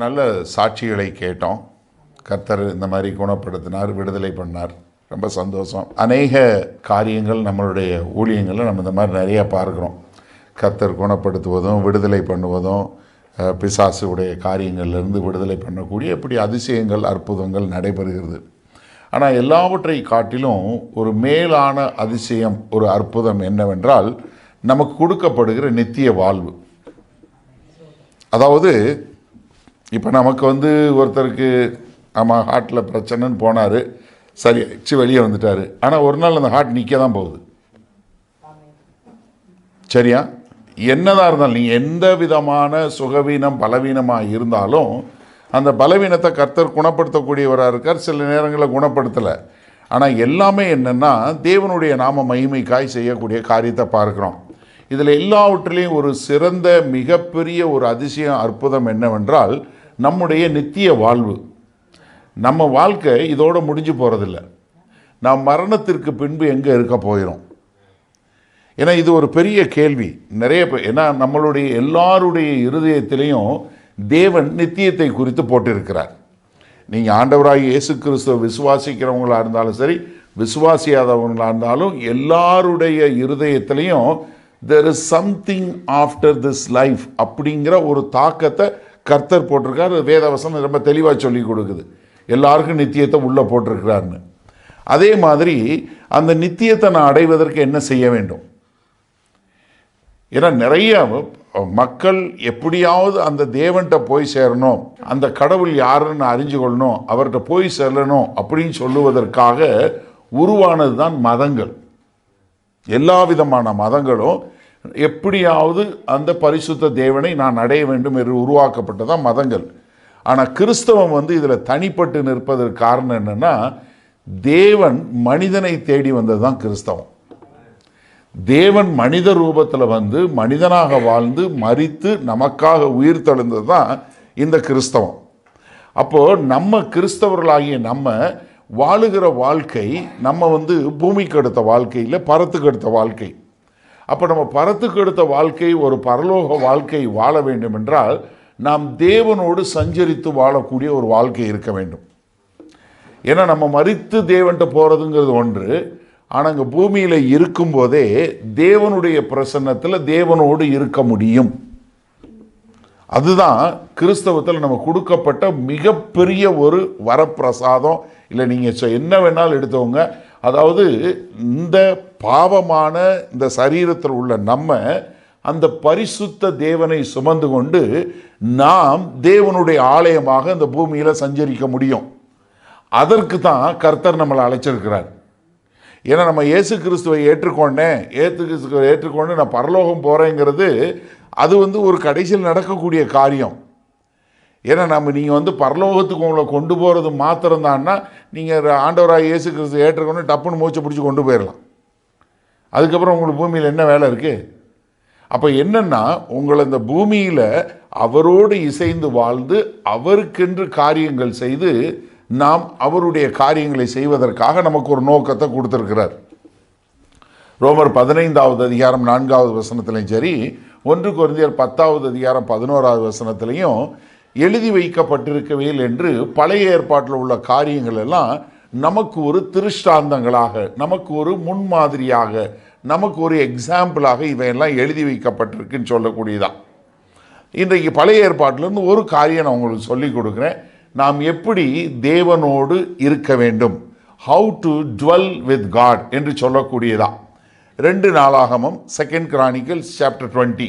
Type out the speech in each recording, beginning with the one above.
நல்ல சாட்சிகளை கேட்டோம். கர்த்தர் இந்த மாதிரி குணப்படுத்தினார், விடுதலை பண்ணார். ரொம்ப சந்தோஷம். அநேக காரியங்கள் நம்மளுடைய ஊழியங்களில் நம்ம இந்த மாதிரி நிறையா பார்க்குறோம். கர்த்தர் குணப்படுத்துவதும் விடுதலை பண்ணுவதும், பிசாசுடைய காரியங்கள்லேருந்து விடுதலை பண்ணக்கூடிய இப்படி அதிசயங்கள், அற்புதங்கள் நடைபெறுகிறது. ஆனால் எல்லாவற்றை காட்டிலும் ஒரு மேலான அதிசயம், ஒரு அற்புதம் என்னவென்றால், நமக்கு கொடுக்கப்படுகிற நித்திய வாழ்வு. அதாவது இப்போ நமக்கு ஒருத்தருக்கு ஆமாம் ஹார்ட்டில் பிரச்சனைன்னு போனார், சரி வெளியே வந்துட்டார். ஆனால் ஒரு நாள் அந்த ஹார்ட் நிற்க தான் போகுது. சரியா? என்னதான் இருந்தாலும் நீங்கள் எந்த விதமான சுகவீனம் பலவீனமாக இருந்தாலும் அந்த பலவீனத்தை கர்த்தர் குணப்படுத்தக்கூடியவராக இருக்கார். சில நேரங்களில் குணப்படுத்தலை. ஆனால் எல்லாமே என்னென்னா தேவனுடைய நாம மகிமைக்காய் செய்யக்கூடிய காரியத்தை பார்க்குறோம். இதில் எல்லாவற்றிலையும் ஒரு சிறந்த மிகப்பெரிய ஒரு அதிசயம், அற்புதம் என்னவென்றால் நம்முடைய நித்திய வாழ்வு. நம்ம வாழ்க்கை இதோடு முடிஞ்சு போகிறதில்ல. நாம் மரணத்திற்கு பின்பு எங்கே இருக்க போயிடும்? ஏன்னா இது ஒரு பெரிய கேள்வி. நிறைய பேர், ஏன்னா நம்மளுடைய எல்லாருடைய இருதயத்திலையும் தேவன் நித்தியத்தை குறித்து போட்டிருக்கிறார். நீங்கள் ஆண்டவராகிய இயேசு கிறிஸ்துவ விசுவாசிக்கிறவங்களாக இருந்தாலும் சரி, விசுவாசியாதவங்களாக இருந்தாலும் எல்லாருடைய இருதயத்திலையும் there is something after this life அப்படிங்கிற ஒரு தாக்கத்தை கர்த்தர் போட்டிருக்கார். வேதவசனம் ரொம்ப தெளிவாக சொல்லி கொடுக்குது, எல்லாருக்கும் நித்தியத்தை உள்ளே போட்டிருக்கிறார்னு. அதே மாதிரி அந்த நித்தியத்தை நான் அடைவதற்கு என்ன செய்ய வேண்டும்? ஏன்னா நிறைய மக்கள் எப்படியாவது அந்த தேவன்கிட்ட போய் சேரணும், அந்த கடவுள் யாருன்னு அறிஞ்சு கொள்ளணும், அவர்கிட்ட போய் செல்லணும் அப்படின்னு சொல்லுவதற்காக உருவானது தான் மதங்கள். எல்லா விதமான மதங்களும் எப்படியாவது அந்த பரிசுத்த தேவனை நான் அடைய வேண்டும் என்று உருவாக்கப்பட்டதான் மதங்கள். ஆனால் கிறிஸ்தவம் இதில் தனிப்பட்டு நிற்பதற்கு காரணம் என்னென்னா, தேவன் மனிதனை தேடி வந்தது தான் கிறிஸ்தவம். தேவன் மனித ரூபத்தில் மனிதனாக வாழ்ந்து மரித்து நமக்காக உயிர் தெழுந்தது தான் இந்த கிறிஸ்தவம். அப்போது நம்ம கிறிஸ்தவர்களாகிய நம்ம வாழுகிற வாழ்க்கை, நம்ம பூமிக்கு அடுத்த வாழ்க்கை இல்லை, பரத்துக்கு அடுத்த வாழ்க்கை. அப்போ நம்ம பரத்துக்கு அடுத்த வாழ்க்கை, ஒரு பரலோக வாழ்க்கை வாழ வேண்டும் என்றால் நாம் தேவனோடு சஞ்சரித்து வாழக்கூடிய ஒரு வாழ்க்கை இருக்க வேண்டும். ஏன்னா நம்ம மரித்து தேவன்கிட்ட போகிறதுங்கிறது ஒன்று, ஆனால் இங்கே பூமியில் இருக்கும்போதே தேவனுடைய பிரசன்னத்தில் தேவனோடு இருக்க முடியும். அதுதான் கிறிஸ்தவத்தில் நம்ம கொடுக்கப்பட்ட மிகப்பெரிய ஒரு வரப்பிரசாதம். இல்லை நீங்கள் என்ன வேணாலும் எடுத்தவங்க, அதாவது இந்த பாவமான இந்த சரீரத்தில் உள்ள நம்ம அந்த பரிசுத்த தேவனை சுமந்து கொண்டு நாம் தேவனுடைய ஆலயமாக இந்த பூமியில் சஞ்சரிக்க முடியும். அதற்கு தான் கர்த்தர் நம்மளை அழைச்சிருக்கிறார். ஏன்னா நம்ம இயேசு கிறிஸ்துவை ஏற்றுக்கொண்டு நான் பரலோகம் போகிறேங்கிறது அது ஒரு கடைசியில் நடக்கக்கூடிய காரியம். ஏன்னா நீங்கள் பரலோகத்துக்கு உங்களை கொண்டு போகிறது மாத்திரம்தான்னா, நீங்கள் ஆண்டவராக இயேசு கிறிஸ்து ஏற்றுக்கொண்டு டப்புன்னு மூச்சை பிடிச்சி கொண்டு போயிடலாம். அதுக்கப்புறம் உங்களுக்கு பூமியில் என்ன வேலை இருக்குது? அப்போ என்னென்னா, உங்களை இந்த பூமியில் அவரோடு இசைந்து வாழ்ந்து அவருக்கென்று காரியங்கள் செய்து நாம் அவருடைய காரியங்களை செய்வதற்காக நமக்கு ஒரு நோக்கத்தை கொடுத்துருக்கிறார். ரோமர் 15வது அதிகாரம் 4வது வசனத்திலையும் சரி, 1 கொரிந்தியர் 10வது அதிகாரம் 11வது வசனத்திலையும் எழுதி வைக்கப்பட்டிருக்கவில்லை என்று பழைய ஏற்பாட்டில் உள்ள காரியங்கள் எல்லாம் நமக்கு ஒரு திருஷ்டாந்தங்களாக, நமக்கு ஒரு முன்மாதிரியாக, நமக்கு ஒரு எக்ஸாம்பிளாக இவையெல்லாம் எழுதி வைக்கப்பட்டிருக்குன்னு சொல்லக்கூடியதான். இன்றைக்கு பழைய ஏற்பாட்டிலேருந்து ஒரு காரியம் நான் உங்களுக்கு சொல்லிக் கொடுக்குறேன். நாம் எப்படி தேவனோடு இருக்க வேண்டும், how to dwell with God என்று சொல்லக்கூடியதா. 2 நாளாகமம் 2 Chronicles chapter 20,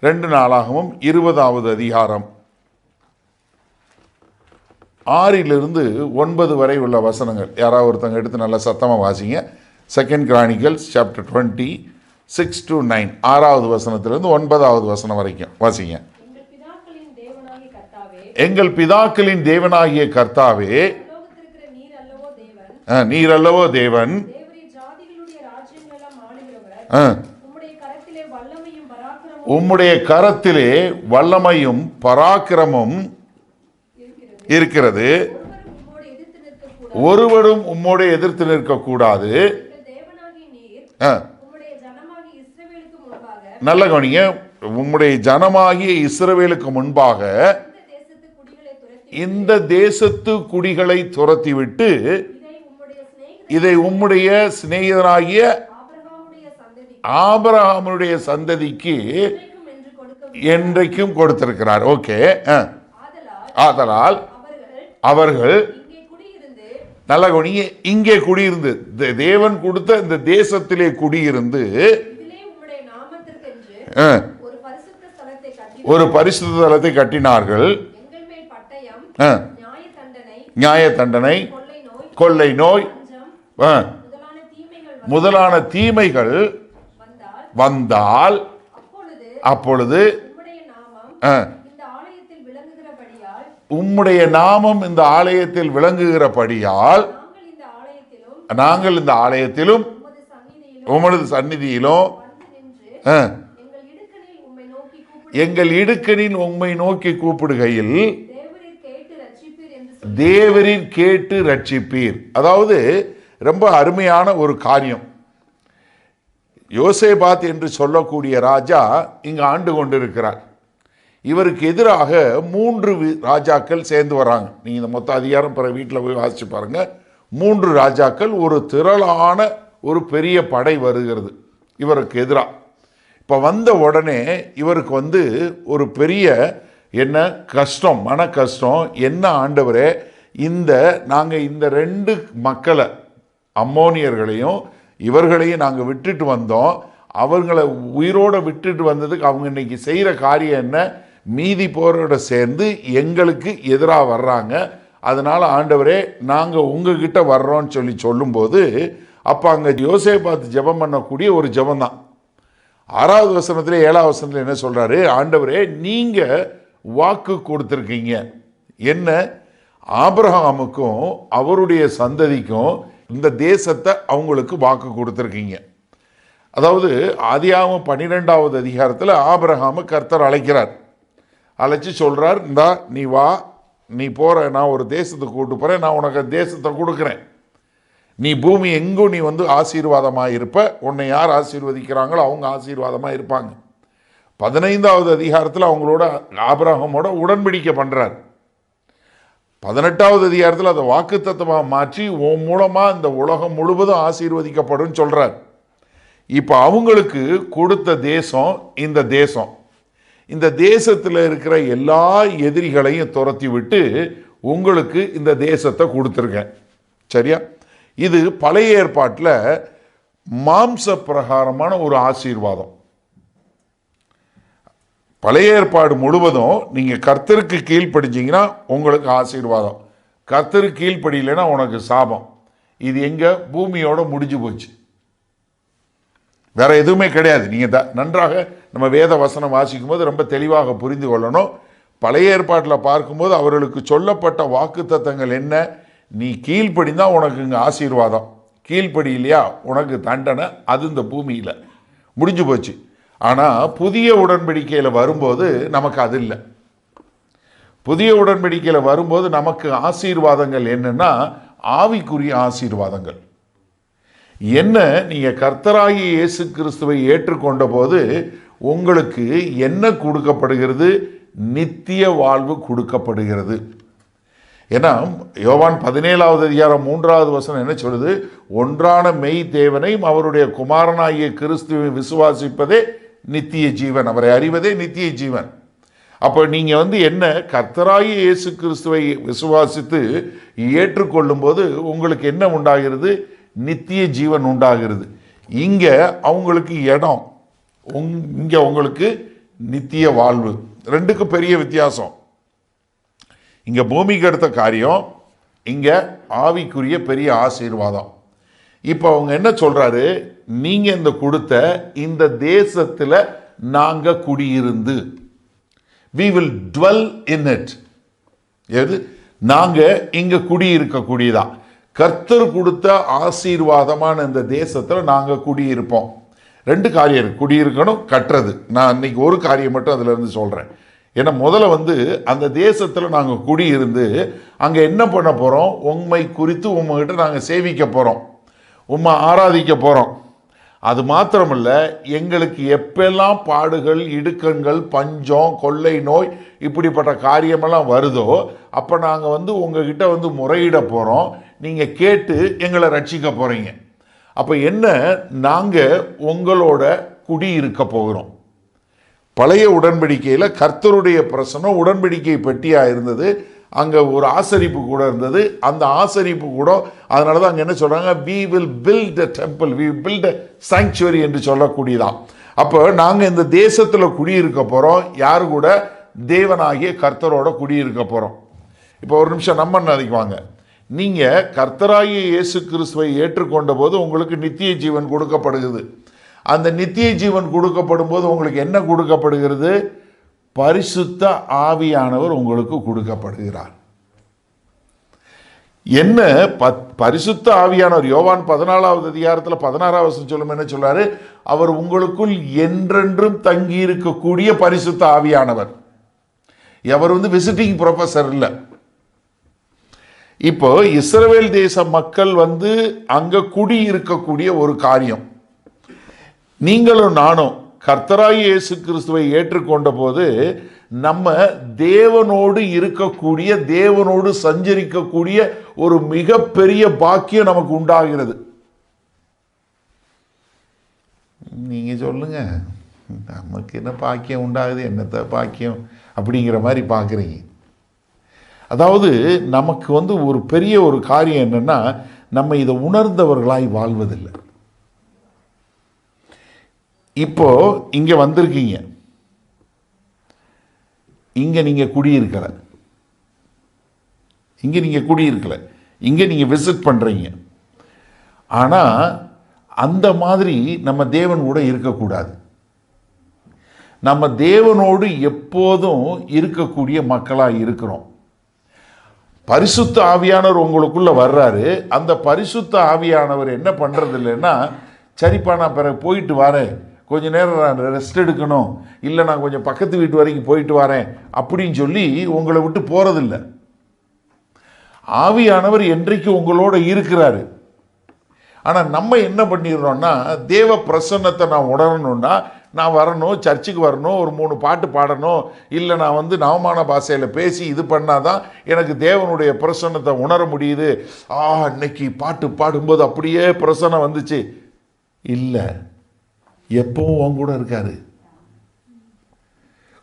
2 நாளாகமம் 20வது அதிகாரம் 6லிருந்து 9 வரை உள்ள வசனங்கள். யாராவது ஒருத்தங்க எடுத்து நல்லா சத்தமாக வாசிங்க. 2 Chronicles chapter 20, 6 to 9, 6வது வசனத்திலிருந்து 9வது வசனம் வரைக்கும் வாசிங்க. எங்கள் பிதாக்களின் தேவனாகிய கர்த்தாவே, நீர் அல்லவோ தேவன், உம்முடைய கரத்திலே வல்லமையும் பராக்கிரமும் இருக்கிறது, ஒருவரும் உம்மோடு எதிர்த்து நிற்கக்கூடாது. நல்ல கவனிங்க, உம்முடைய ஜனமாகிய இஸ்ரவேலுக்கு முன்பாக இந்த தேசத்து குடிகளை துரத்திவிட்டு இதை உம்முடைய சிநேகிதனாகிய ஆபிரகாமுடைய சந்ததிக்கு என்றைக்கும் கொடுத்திருக்கிறார். ஓகே. ஆதலால் அவர்கள் நல்ல கவனிங்க, இங்கே குடியிருந்து தேவன் கொடுத்த இந்த தேசத்திலே குடியிருந்து ஒரு பரிசுத்த ஸ்தலத்தை கட்டினார்கள். நியாய தண்டனை, கொள்ளை நோய் முதலான தீமைகள் வந்தால் அப்பொழுது உம்முடைய நாமம் இந்த ஆலயத்தில் விளங்குகிறபடியால் நாங்கள் இந்த ஆலயத்திலும் உமது சந்நிதியிலும் எங்கள் இடுக்கணில் உம்மை நோக்கி கூப்பிடுகையில் தேவரீர் கேட்டு ரட்சிப்பீர். அதாவது ரொம்ப அருமையான ஒரு காரியம். யோசேபாத் என்று சொல்லக்கூடிய ராஜா இங்கு ஆண்டு கொண்டிருக்கிறார். இவருக்கு எதிராக 3 ராஜாக்கள் சேர்ந்து வராங்க. நீங்கள் இந்த மொத்த அதிகாரம் பிற வீட்டில் போய் வாசிச்சு பாருங்க. 3 ராஜாக்கள், ஒரு திரளான ஒரு பெரிய படை வருகிறது இவருக்கு எதிராக. இப்போ வந்த உடனே இவருக்கு ஒரு பெரிய என்ன கஷ்டம், மன கஷ்டம். என்ன ஆண்டவரே, நாங்கள் இந்த 2 மக்களை, அம்மோனியர்களையும் இவர்களையும் நாங்கள் விட்டுட்டு வந்தோம். அவர்களை உயிரோடு விட்டுட்டு வந்ததுக்கு அவங்க இன்னைக்கு செய்கிற காரியம் என்ன? மீதி போரோட சேர்ந்து எங்களுக்கு எதிராக வர்றாங்க. அதனால் ஆண்டவரே நாங்கள் உங்ககிட்ட வர்றோன்னு சொல்லும்போது அப்போ அங்கே யோசேபாத் ஜெபம் பண்ணக்கூடிய ஒரு ஜெபம் தான். 6வது வசனத்தில் 7வது வசனத்தில் என்ன சொல்கிறாரு? ஆண்டவரே நீங்கள் வாக்கு கொடுத்துருக்கீங்க. என்ன? ஆபிரகாமுக்கும் அவருடைய சந்ததிக்கும் இந்த தேசத்தை அவங்களுக்கு வாக்கு கொடுத்துருக்கீங்க. அதாவது ஆதியாகமம் 12வது அதிகாரத்தில் ஆபிரகாமு கர்த்தர் அழைக்கிறார். அழைச்சி சொல்கிறார், இந்தா நீ வா, நீ போகிற, நான் ஒரு தேசத்துக்கு கூட்டு போகிறேன், நான் உனக்கு தேசத்தை கொடுக்குறேன். நீ பூமி எங்கும் நீ ஆசீர்வாதமாக இருப்ப. உன்னை யார் ஆசீர்வதிக்கிறாங்களோ அவங்க ஆசீர்வாதமாக இருப்பாங்க. 15வது அதிகாரத்தில் அவங்களோட ஆபிரகாமோட உடன்படிக்கை பண்ணுறார். 18வது அதிகாரத்தில் அதை வாக்குத்தத்தமாக மாற்றி உன் மூலமாக இந்த உலகம் முழுவதும் ஆசீர்வதிக்கப்படும் சொல்கிறார். இப்போ அவங்களுக்கு கொடுத்த தேசம் இந்த தேசம். இந்த தேசத்தில் இருக்கிற எல்லா எதிரிகளையும் துரத்தி விட்டு உங்களுக்கு இந்த தேசத்தை கொடுத்துருக்கேன். சரியா? இது பழைய ஏற்பாட்டில் மாம்ச பிரகாரமான ஒரு ஆசீர்வாதம். பழைய ஏற்பாடு முழுவதும் நீங்கள் கர்த்தருக்கு கீழ்ப்படிச்சிங்கன்னா உங்களுக்கு ஆசீர்வாதம், கர்த்தருக்கு கீழ்ப்படியில்லைன்னா உனக்கு சாபம். இது எங்கே? பூமியோட முடிஞ்சு போச்சு, வேற எதுவுமே கிடையாது. நீங்கள் நன்றாக நம்ம வேத வசனம் வாசிக்கும் போது ரொம்ப தெளிவாக புரிந்து கொள்ளணும். பழைய ஏற்பாட்டில் பார்க்கும்போது அவர்களுக்கு சொல்லப்பட்ட வாக்கு தத்தங்கள் என்ன? நீ கீழ்ப்படினா உனக்கு இங்கே ஆசீர்வாதம், கீழ்ப்படி இல்லையா உனக்கு தண்டனை. அது இந்த பூமியில் முடிஞ்சு போச்சு. ஆனால் புதிய உடன்படிக்கையில் வரும்போது நமக்கு அது இல்லை. புதிய உடன்படிக்கையில் வரும்போது நமக்கு ஆசீர்வாதங்கள் என்னன்னா ஆவிக்குரிய ஆசீர்வாதங்கள். என்ன? நீங்கள் கர்த்தராகிய இயேசு கிறிஸ்துவை ஏற்றுக்கொண்ட போது உங்களுக்கு என்ன கொடுக்கப்படுகிறது? நித்திய வாழ்வு கொடுக்கப்படுகிறது. ஏன்னா யோவான் 17வது அதிகாரம் 3வது வசனம் என்ன சொல்லுது? ஒன்றான மெய் தேவனையும் அவருடைய குமாரனாகிய கிறிஸ்துவை விசுவாசிப்பதே நித்திய ஜீவன், அவரை அறிவதே நித்திய ஜீவன். அப்போ நீங்கள் என்ன? கர்த்தராகிய இயேசு கிறிஸ்துவை விசுவாசித்து ஏற்றுக்கொள்ளும் போது உங்களுக்கு என்ன உண்டாகிறது? நித்திய ஜீவன் உண்டாகிறது. இங்கே அவங்களுக்கு இடம், இங்கே உங்களுக்கு நித்திய வாழ்வு. ரெண்டுக்கும் பெரிய வித்தியாசம். இங்கே பூமிக்கு எடுத்த காரியம், இங்கே ஆவிக்குரிய பெரிய ஆசீர்வாதம். இப்போ அவங்க என்ன சொல்கிறாரு? நீங்கள் இந்த கொடுத்த இந்த தேசத்தில் நாங்கள் குடியிருந்து, we will dwell in it. எது? நாங்கள் இங்கே குடியிருக்கக்கூடியதா. கர்த்தர் கொடுத்த ஆசீர்வாதமான இந்த தேசத்தில் நாங்கள் குடியிருப்போம். 2 காரியம் இருக்கு, குடியிருக்கணும், கட்டுறது. நான் இன்னைக்கு ஒரு காரியம் மட்டும் அதில் இருந்து சொல்கிறேன். ஏன்னா முதல்ல அந்த தேசத்தில் நாங்கள் குடியிருந்து அங்கே என்ன பண்ண போகிறோம்? உண்மை குறித்து உங்ககிட்ட நாங்கள் சேவிக்க போகிறோம், உம்மை ஆராதிக்க போகிறோம். அது மாத்திரமல்ல, எங்களுக்கு எப்பெல்லாம் பாடுகள், இடுக்கண்கள், பஞ்சம், கொள்ளை நோய் இப்படிப்பட்ட காரியமெல்லாம் வருதோ அப்போ நாங்கள் உங்ககிட்ட முறையிட போகிறோம். நீங்கள் கேட்டு எங்களை ரட்சிக்க போகிறீங்க. அப்போ என்ன, நாங்கள் உங்களோட குடியிருக்க போகிறோம். பழைய உடன்படிக்கையில் கர்த்தருடைய பிரசனம் உடன்படிக்கை பெட்டியாக இருந்தது. அங்கே ஒரு ஆசரிப்பு கூட இருந்தது. அந்த ஆசரிப்பு கூட, அதனால தான் அங்கே என்ன சொல்கிறாங்க, we will build a temple, we will build a sanctuary என்று சொல்லக்கூடியதான். அப்போ நாங்கள் இந்த தேசத்தில் குடியிருக்க போகிறோம். யாரு கூட? தேவனாகிய கர்த்தரோட குடியிருக்க போகிறோம். இப்போ ஒரு நிமிஷம் நம்ம நினைக்குவாங்க, நீங்கள் கர்த்தராகிய இயேசு கிறிஸ்துவை ஏற்றுக்கொண்ட போது உங்களுக்கு நித்திய ஜீவன் கொடுக்கப்படுகிறது. அந்த நித்திய ஜீவன் கொடுக்கப்படும் போது உங்களுக்கு என்ன கொடுக்கப்படுகிறது? பரிசுத்த ஆவியானவர் உங்களுக்கு கொடுக்கப்படுகிறார். என்ன பரிசுத்த ஆவியானவர்? யோவான் 14வது அதிகாரத்தில் 16வது வசனம் சொல்லும், என்ன சொல்றாரு? அவர் உங்களுக்குள் என்றென்றும் தங்கி இருக்கக்கூடிய பரிசுத்த ஆவியானவர். அவர் விசிட்டிங் ப்ரொஃபஸர் இல்லை. இப்போ இஸ்ரவேல் தேச மக்கள் அங்க குடி இருக்கக்கூடிய ஒரு காரியம். நீங்களும் நானும் கர்த்தராகிய இயேசு கிறிஸ்துவை ஏற்றுக்கொண்ட போது நம்ம தேவனோடு இருக்கக்கூடிய, தேவனோடு சஞ்சரிக்கக்கூடிய ஒரு மிகப்பெரிய பாக்கியம் நமக்கு உண்டாகிறது. நீங்க சொல்லுங்க, நமக்கு என்ன பாக்கியம் உண்டாகுது, என்னத்த பாக்கியம் அப்படிங்கிற மாதிரி பார்க்குறீங்க. அதாவது நமக்கு ஒரு பெரிய ஒரு காரியம் என்னன்னா, நம்ம இதை உணர்ந்தவர்களாய் வாழ்வதில்லை. இப்போ இங்க வந்திருக்கீங்க, இங்க நீங்க குடியிருக்கல, இங்க நீங்க விசிட் பண்றீங்க. ஆனா அந்த மாதிரி நம்ம தேவன் கூட இருக்கக்கூடாது. நம்ம தேவனோடு எப்போதும் இருக்கக்கூடிய மக்களாக இருக்கிறோம். பரிசுத்த ஆவியானவர் உங்களுக்குள்ள வர்றாரு. அந்த பரிசுத்த ஆவியானவர் என்ன பண்றது இல்லைன்னா, சரிப்பா நான் பிறகு போயிட்டு வரேன், கொஞ்ச நேரம் நான் ரெஸ்ட் எடுக்கணும், இல்லை நான் கொஞ்சம் பக்கத்து வீட்டு வரைக்கும் போயிட்டு வரேன் அப்படின்னு சொல்லி உங்களை விட்டு போறதில்லை. ஆவியானவர் என்றைக்கு உங்களோட இருக்கிறாரு. ஆனால் நம்ம என்ன பண்ணிடுறோம்னா, தேவ பிரசன்னத்தை நான் உணரணும்னா நான் வரணும், சர்ச்சுக்கு வரணும், ஒரு 3 பாட்டு பாடணும், இல்லை நான் நவமான பாஷையில் பேசி இது பண்ணாதான் எனக்கு தேவனுடைய பிரசன்னத்தை உணர முடியுது. இன்னைக்கு பாட்டு பாடும்போது அப்படியே பிரசன்னம் வந்துச்சு. இல்லை, எப்பவும் உன் கூட இருக்காரு.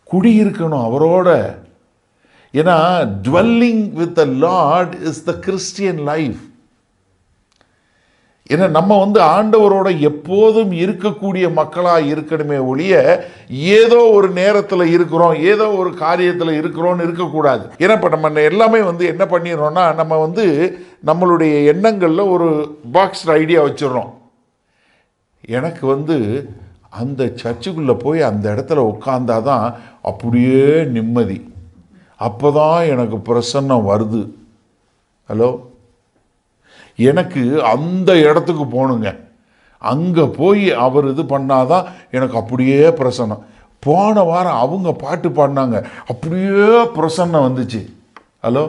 குடியிருக்கணும் அவரோட. ஏன்னா dwelling with the Lord is the Christian life. ஏன்னா நம்ம ஆண்டவரோட எப்போதும் இருக்கக்கூடிய மக்களாக இருக்கணுமே ஒழிய ஏதோ ஒரு நேரத்தில் இருக்கிறோம், ஏதோ ஒரு காரியத்தில் இருக்கிறோன்னு இருக்கக்கூடாது. ஏன்னா இப்போ நம்ம எல்லாமே என்ன பண்ணிடுறோம்னா, நம்ம நம்மளுடைய எண்ணங்களில் ஒரு பாக்ஸ் ஐடியா வச்சிடறோம். எனக்கு அந்த சர்ச்சுக்குள்ளே போய் அந்த இடத்துல உட்கார்ந்தாதான் அப்படியே நிம்மதி, அப்போ தான் எனக்கு பிரசன்னம் வருது. ஹலோ, எனக்கு அந்த இடத்துக்கு போகணுங்க, அங்கே போய் அவர் இது பண்ணாதான் எனக்கு அப்படியே பிரசன்னம். போன வாரம் அவங்க பாட்டு பாடினாங்க, அப்படியே பிரசன்னம் வந்துச்சு. ஹலோ,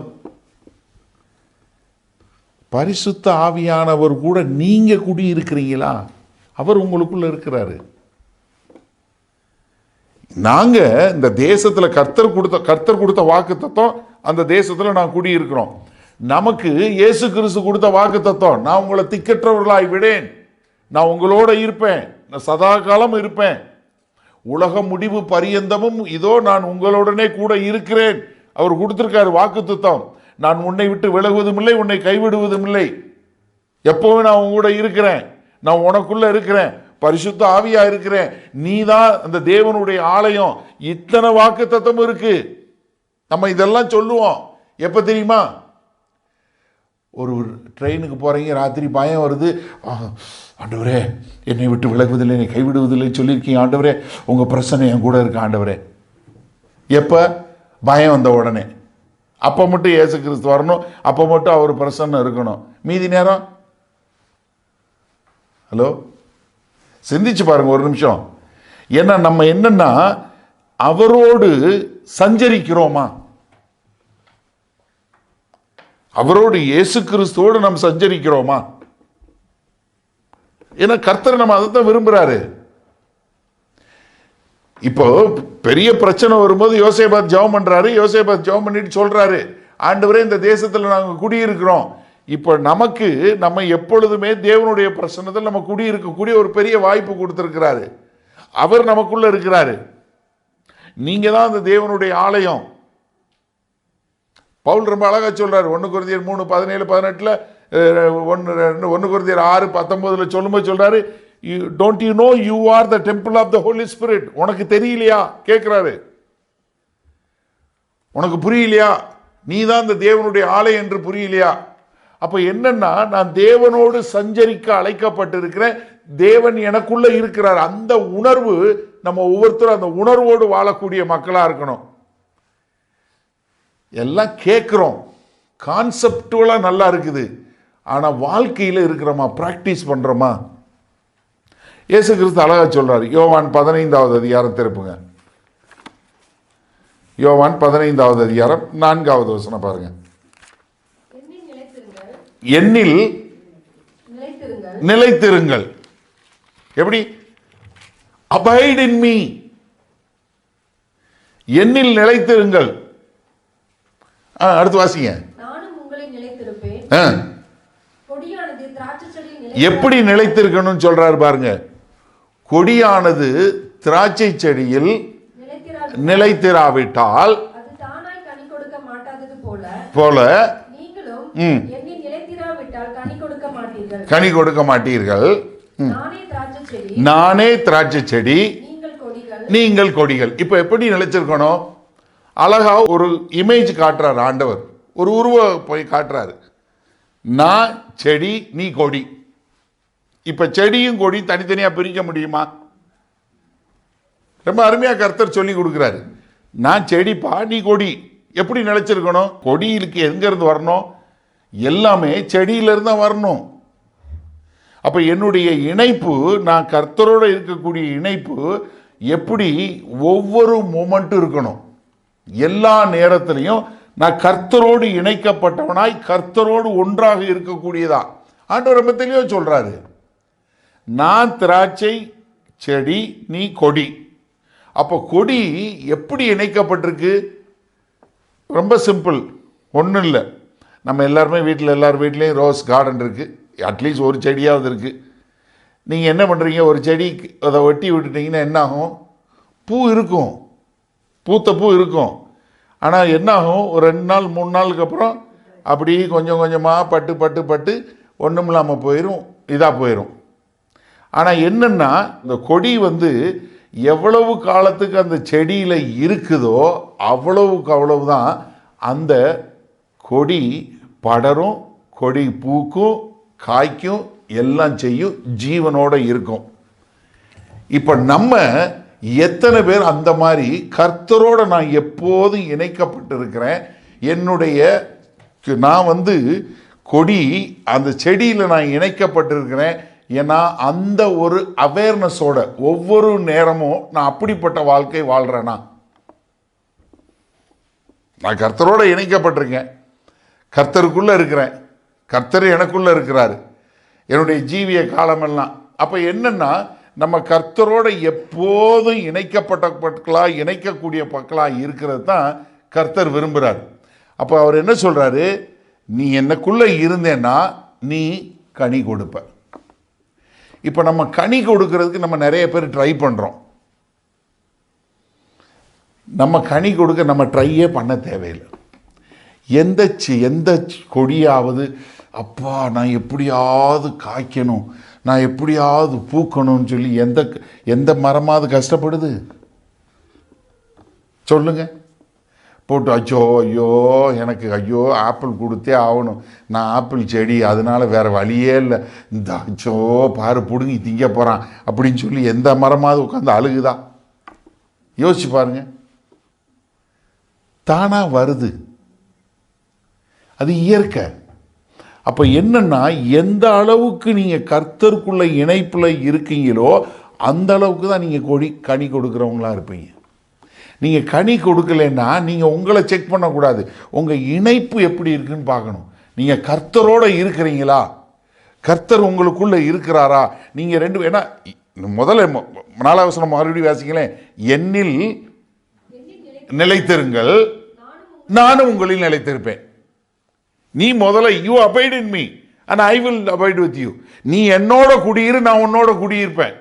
பரிசுத்த ஆவியானவர் கூட நீங்கள் குடி இருக்கிறீங்களா? அவர் உங்களுக்குள்ள இருக்கிறாரு. நாங்க இந்த தேசத்துல கர்த்தர் கொடுத்த வாக்குத்தத்தம், அந்த தேசத்துல நான் குடியிருக்கிறோம். நமக்கு இயேசு கிறிஸ்து கொடுத்த வாக்குத்தத்தம், நான் உங்களை திக்கற்றவர்களாய் விடேன், நான் உங்களோட இருப்பேன், நான் சதா காலம் இருப்பேன், உலக முடிவு பரியந்தமும் இதோ நான் உங்களுடனே கூட இருக்கிறேன். அவர் கொடுத்திருக்காரு வாக்குத்தத்தம். நான் உன்னை விட்டு விலகுவதும் இல்லை, உன்னை கைவிடுவதும் இல்லை, எப்பவும் நான் உங்க கூட இருக்கிறேன், நான் உனக்குள்ள இருக்கிறேன், பரிசுத்த ஆவியா இருக்கிறேன், நீ தான் அந்த தேவனுடைய ஆலயம். இத்தனை வாக்குத்தத்தம் இருக்கு. நம்ம இதெல்லாம் சொல்லுவோம் எப்ப தெரியுமா? ஒரு ட்ரெயினுக்கு போறீங்க, ராத்திரி பயம் வருது, ஆண்டவரே என்னை விட்டு விலகுவதில்லை, என்னை கைவிடுவதில்லை சொல்லியிருக்கீங்க, ஆண்டவரே உங்க பிரச்சனை என் கூட இருக்கு ஆண்டவரே. எப்ப? பயம் வந்த உடனே. அப்ப மட்டும் இயேசு கிறிஸ்து வரணும், அப்ப மட்டும் அவர் பிரசன்னம் இருக்கணும். மீதி நேரம் ஹலோ, சிந்திச்சு பாருங்க ஒரு நிமிஷம். ஏன்னா நம்ம என்னன்னா, அவரோடு சஞ்சரிக்கிறோமா? அவரோடு இயேசு கிறிஸ்துவோடு நாம் சஞ்சரிக்கிறோமா? ஏன்னா கர்த்தர் நம்ம அதை தான் விரும்புகிறாரு. இப்போ பெரிய பிரச்சனை வரும்போது யோசேபாத் ஜெபம் பண்ணுறாரு. யோசேபாத் ஜெபம் பண்ணிட்டு சொல்கிறாரு, ஆண்டவரே இந்த தேசத்தில் நாங்கள் குடியிருக்கிறோம். இப்போ நமக்கு நம்ம எப்பொழுதுமே தேவனுடைய பிரசன்னத்தில் நம்ம குடியிருக்கக்கூடிய ஒரு பெரிய வாய்ப்பு கொடுத்துருக்கிறாரு. அவர் நமக்குள்ள இருக்கிறாரு. நீங்கள் தான் அந்த தேவனுடைய ஆலயம். பவுல் ரொம்ப அழகாக சொல்கிறார். 1 கொரிந்தியர் 3:17-18, 1 கொரிந்தியர் 6:19 சொல்லும்போது சொல்கிறாரு, don't you know you are the temple of the Holy Spirit? உனக்கு தெரியலையா கேட்கிறாரு. உனக்கு புரியலையா? நீ தான் இந்த தேவனுடைய ஆலயம் என்று புரியலையா? அப்ப என்னன்னா, நான் தேவனோடு சஞ்சரிக்க அழைக்கப்பட்டிருக்கிறேன். தேவன் எனக்குள்ள இருக்கிறார். அந்த உணர்வு நம்ம ஒவ்வொருத்தரும் அந்த உணர்வோடு வாழக்கூடிய மக்களா இருக்கணும். எல்லாம் கேட்கிறோம், கான்செப்டுவலா நல்லா இருக்குது, ஆனா வாழ்க்கையில இருக்கிறோமா, பிராக்டிஸ் பண்றோமா? இயேசு கிறிஸ்து அழகா சொல்றாரு. யோவான் 15வது அதிகாரம் திருப்புங்க. யோவான் 15வது அதிகாரம் 4வது வசனம் பாருங்க. என்னில் நிலைத்திருங்கள். எப்படி? abide in me. என்னில் நிலைத்திருங்கள். அடுத்து வாசிங்க. எப்படி நிலைத்திருக்கணும் சொல்றாரு பாருங்க. கொடியானது திராட்சை செடியில் நிலைத்திராவிட்டால் போல கனி கொடுக்க மாட்டீர்கள். நானே திராட்சை செடி, நீங்கள் கொடிகள். இப்ப எப்படி நிலைச்சிருக்கணும்? அழகா ஒரு இமேஜ் காட்டுறாரு ஆண்டவர். ஒரு உருவ போய் காட்டுறாரு. நான் செடி, நீ கொடி. இப்ப செடியும் கொடி தனித்தனியா பிரிக்க முடியுமா? ரொம்ப அருமையா கர்த்தர் சொல்லி கொடுக்கிறாரு. நான் செடிப்பா, நீ கொடி. எப்படி நிலைச்சிருக்கணும்? கொடியிலுக்கு எங்க இருந்து வரணும்? எல்லாமே செடியிலிருந்து தான் வரணும். அப்ப என்னுடைய இணைப்பு, நான் கர்த்தரோட இருக்கக்கூடிய இணைப்பு எப்படி ஒவ்வொரு மொமெண்ட்டும் இருக்கணும். எல்லா நேரத்திலையும் நான் கர்த்தரோடு இணைக்கப்பட்டவனாய் கர்த்தரோடு ஒன்றாக இருக்கக்கூடியதா ஆண்டவர் ரொம்ப தெளிவா சொல்றாரு. நான் திராட்சை செடி, நீ கொடி. அப்போ கொடி எப்படி இணைக்கப்பட்டிருக்கு? ரொம்ப சிம்பிள், ஒன்றும் இல்லை. நம்ம எல்லாருமே வீட்டில், எல்லார் வீட்லேயும் ரோஸ் கார்டன் இருக்குது. அட்லீஸ்ட் ஒரு செடியாவது இருக்குது. நீங்கள் என்ன பண்ணுறீங்க? ஒரு செடி அதை வெட்டி விட்டுட்டிங்கன்னா என்ன ஆகும்? பூ இருக்கும், பூத்த பூ இருக்கும். ஆனால் என்ன ஆகும்? ஒரு 2 நாள் 3 நாளுக்கு அப்புறம் அப்படி கொஞ்சம் கொஞ்சமாக பட்டு பட்டு பட்டு ஒன்றும் இல்லாமல் போயிடும், இதாக போயிடும். ஆனால் என்னென்னா, இந்த கொடி எவ்வளவு காலத்துக்கு அந்த செடியில் இருக்குதோ அவ்வளவுக்கு அவ்வளவுதான் அந்த கொடி படரும், கொடி பூக்கும், காய்க்கும், எல்லாம் செய்யும், ஜீவனோட இருக்கும். இப்போ நம்ம எத்தனை பேர் அந்த மாதிரி கர்த்தரோட நான் எப்போதும் இணைக்கப்பட்டிருக்கிறேன்? என்னுடைய நான் கொடி, அந்த செடியில் நான் இணைக்கப்பட்டிருக்கிறேன். ஏன்னா அந்த ஒரு அவேர்னஸோட ஒவ்வொரு நேரமும் நான் அப்படிப்பட்ட வாழ்க்கை வாழ்கிறேன்னா, நான் கர்த்தரோட இணைக்கப்பட்டிருக்கேன், கர்த்தருக்குள்ள இருக்கிறேன், கர்த்தர் எனக்குள்ள இருக்கிறாரு என்னுடைய ஜீவிய காலமெல்லாம். அப்போ என்னன்னா, நம்ம கர்த்தரோட எப்போதும் இணைக்கப்பட்ட பட்களாக, இணைக்கக்கூடிய பட்களாக இருக்கிறது தான் கர்த்தர் விரும்புகிறார். அப்போ அவர் என்ன சொல்கிறாரு? நீ எனக்குள்ளே இருந்தேன்னா நீ கனி கொடுப்ப. இப்போ நம்ம கனி கொடுக்கறதுக்கு நம்ம நிறைய பேர் ட்ரை பண்ணுறோம். நம்ம கனி கொடுக்க நம்ம ட்ரையே பண்ண தேவையில்லை. எந்த கொடியாவது அப்பா நான் எப்படியாவது காய்க்கணும், நான் எப்படியாவது பூக்கணும்னு சொல்லி எந்த மரமாவது கஷ்டப்படுது? சொல்லுங்க. போட்டு ஐயோ எனக்கு ஆப்பிள் கொடுத்தே ஆகணும், நான் ஆப்பிள் செடி, அதனால வேற வழியே இல்லை, இந்த பாரு பிடுங்கி திங்க போகிறான் அப்படின்னு சொல்லி எந்த மரமாவது உட்காந்து அழுகுதா? யோசிச்சு பாருங்க. தானா வருது, அது இயற்கை. அப்போ என்னன்னா, எந்த அளவுக்கு நீங்கள் கர்த்தருக்குள்ள இணைப்பில் இருக்கீங்களோ அந்த அளவுக்கு தான் நீங்கள் கனி கொடுக்குறவங்களா இருப்பீங்க. நீங்கள் கனி கொடுக்கலன்னா நீங்கள் உங்களை செக் பண்ணக்கூடாது, உங்கள் இணைப்பு எப்படி இருக்குன்னு பார்க்கணும். நீங்கள் கர்த்தரோடு இருக்கிறீங்களா? கர்த்தர் உங்களுக்குள்ள இருக்கிறாரா? நீங்க ரெண்டு ஏன்னா முதல்ல 4வது வசனம் மறுபடியும் வாசிங்களேன். என்னில் நிலைத்திருங்கள், நானும் உங்களில் நிலைத்திருப்பேன். நீ முதல்ல you abide in me and I will abide with you. நீ என்னோட குடியிரு, நான் உன்னோட குடியிருப்பேன்.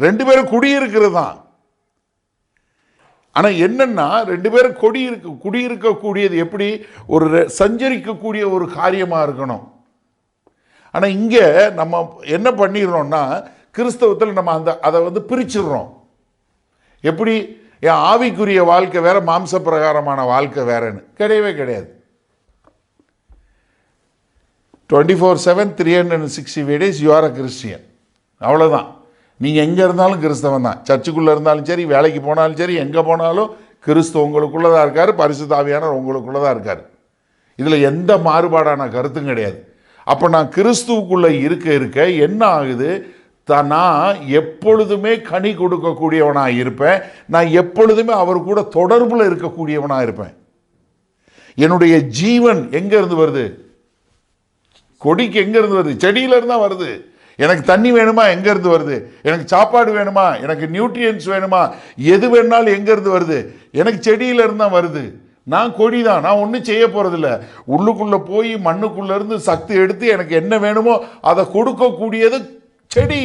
ரெண்டு பேரும் குடியிருக்கிறது தான். ஆனா என்னன்னா ரெண்டு பேரும் குடியிருக்கக்கூடியது எப்படி? ஒரு சஞ்சரிக்கக்கூடிய ஒரு காரியமா இருக்கணும். ஆனா இங்க நம்ம என்ன பண்ணிடுறோம்னா கிறிஸ்தவத்தில் நம்ம அதை வந்து பிரிச்சிடுறோம். எப்படி? என் ஆவிக்குரிய வாழ்க்கை வேற, மாம்ச பிரகாரமான வாழ்க்கை வேறன்னு கிடையவே கிடையாது. 24/7 365 days you are a Christian. அவ்வளோதான். நீங்கள் எங்கே இருந்தாலும் கிறிஸ்தவன் தான். சர்ச்சுக்குள்ளே இருந்தாலும் சரி, வேலைக்கு போனாலும் சரி, எங்கே போனாலும் கிறிஸ்து உங்களுக்குள்ளே தான் இருக்கார், பரிசுத்த ஆவியானவர் உங்களுக்குள்ளே தான் இருக்கார். இதில் எந்த மாறுபாடான கருத்தும் கிடையாது. அப்போ நான் கிறிஸ்துவுக்குள்ளே இருக்க என்ன ஆகுது? நான் எப்பொழுதுமே கனி கொடுக்கக்கூடியவனாக இருப்பேன். நான் எப்பொழுதுமே அவர் கூட தொடர்பில் இருக்கக்கூடியவனாக இருப்பேன். என்னுடைய ஜீவன் எங்கேருந்து வருது? கொடிக்கு எங்கேருந்து வருது? செடியிலேருந்து தான் வருது. எனக்கு தண்ணி வேணுமா? எங்கேருந்து வருது? எனக்கு சாப்பாடு வேணுமா? எனக்கு நியூட்ரியன்ஸ் வேணுமா? எது வேணாலும் எங்கேருந்து வருது? எனக்கு செடியிலேருந்து தான் வருது. நான் கொடி தான். நான் ஒன்றும் செய்ய போகிறதில்ல. உள்ளுக்குள்ளே போய் மண்ணுக்குள்ளேருந்து சக்தி எடுத்து எனக்கு என்ன வேணுமோ அதை கொடுக்கக்கூடியது செடி.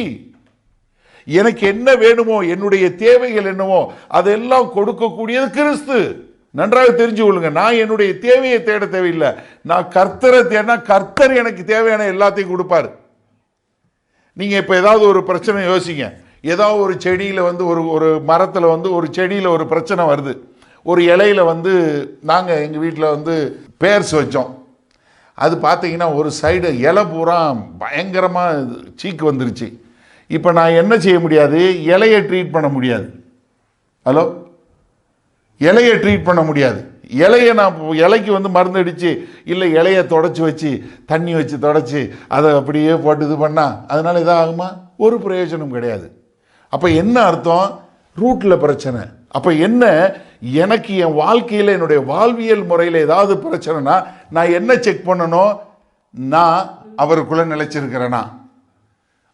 எனக்கு என்ன வேணுமோ, என்னுடைய தேவைகள் என்னவோ அதெல்லாம் கொடுக்கக்கூடியது கிறிஸ்து. நன்றாக தெரிஞ்சு கொள்ளுங்க. நான் என்னுடைய தேவையை தேட தேவையில்லை. நான் கர்த்தரை தேடினா கர்த்தர் எனக்கு தேவையான எல்லாத்தையும் கொடுப்பார். நீங்க இப்ப ஏதாவது ஒரு பிரச்சனை யோசிங்க. ஏதாவது ஒரு செடியில வந்து ஒரு மரத்தில் வந்து ஒரு செடியில் ஒரு பிரச்சனை வருது. ஒரு இலையில வந்து நாங்கள் எங்கள் வீட்டில் வந்து பேர்ஸ் வச்சோம். அது பார்த்தீங்கன்னா ஒரு சைடு இலை பூரா பயங்கரமாக சீக்கு வந்துருச்சு. இப்போ நான் என்ன செய்ய முடியாது? இலையை ட்ரீட் பண்ண முடியாது. ஹலோ, இலையை ட்ரீட் பண்ண முடியாது. இலையை நான் இலைக்கு வந்து மருந்து அடித்து இல்லை இலையை தொடச்சி வச்சு தண்ணி வச்சு தொடச்சி அதை அப்படியே போட்டு இது பண்ணால் அதனால் இதாக ஆகுமா? ஒரு பிரயோஜனம் கிடையாது. அப்போ என்ன அர்த்தம்? ரூட்டில் பிரச்சனை. அப்போ என்ன? எனக்கு என் வாழ்க்கையில் என்னுடைய வாழ்வியல் முறையில் ஏதாவது பிரச்சனைனா நான் என்ன செக் பண்ணணும்? நான் அவருக்குள்ளே நிலைச்சிருக்கிறேனா?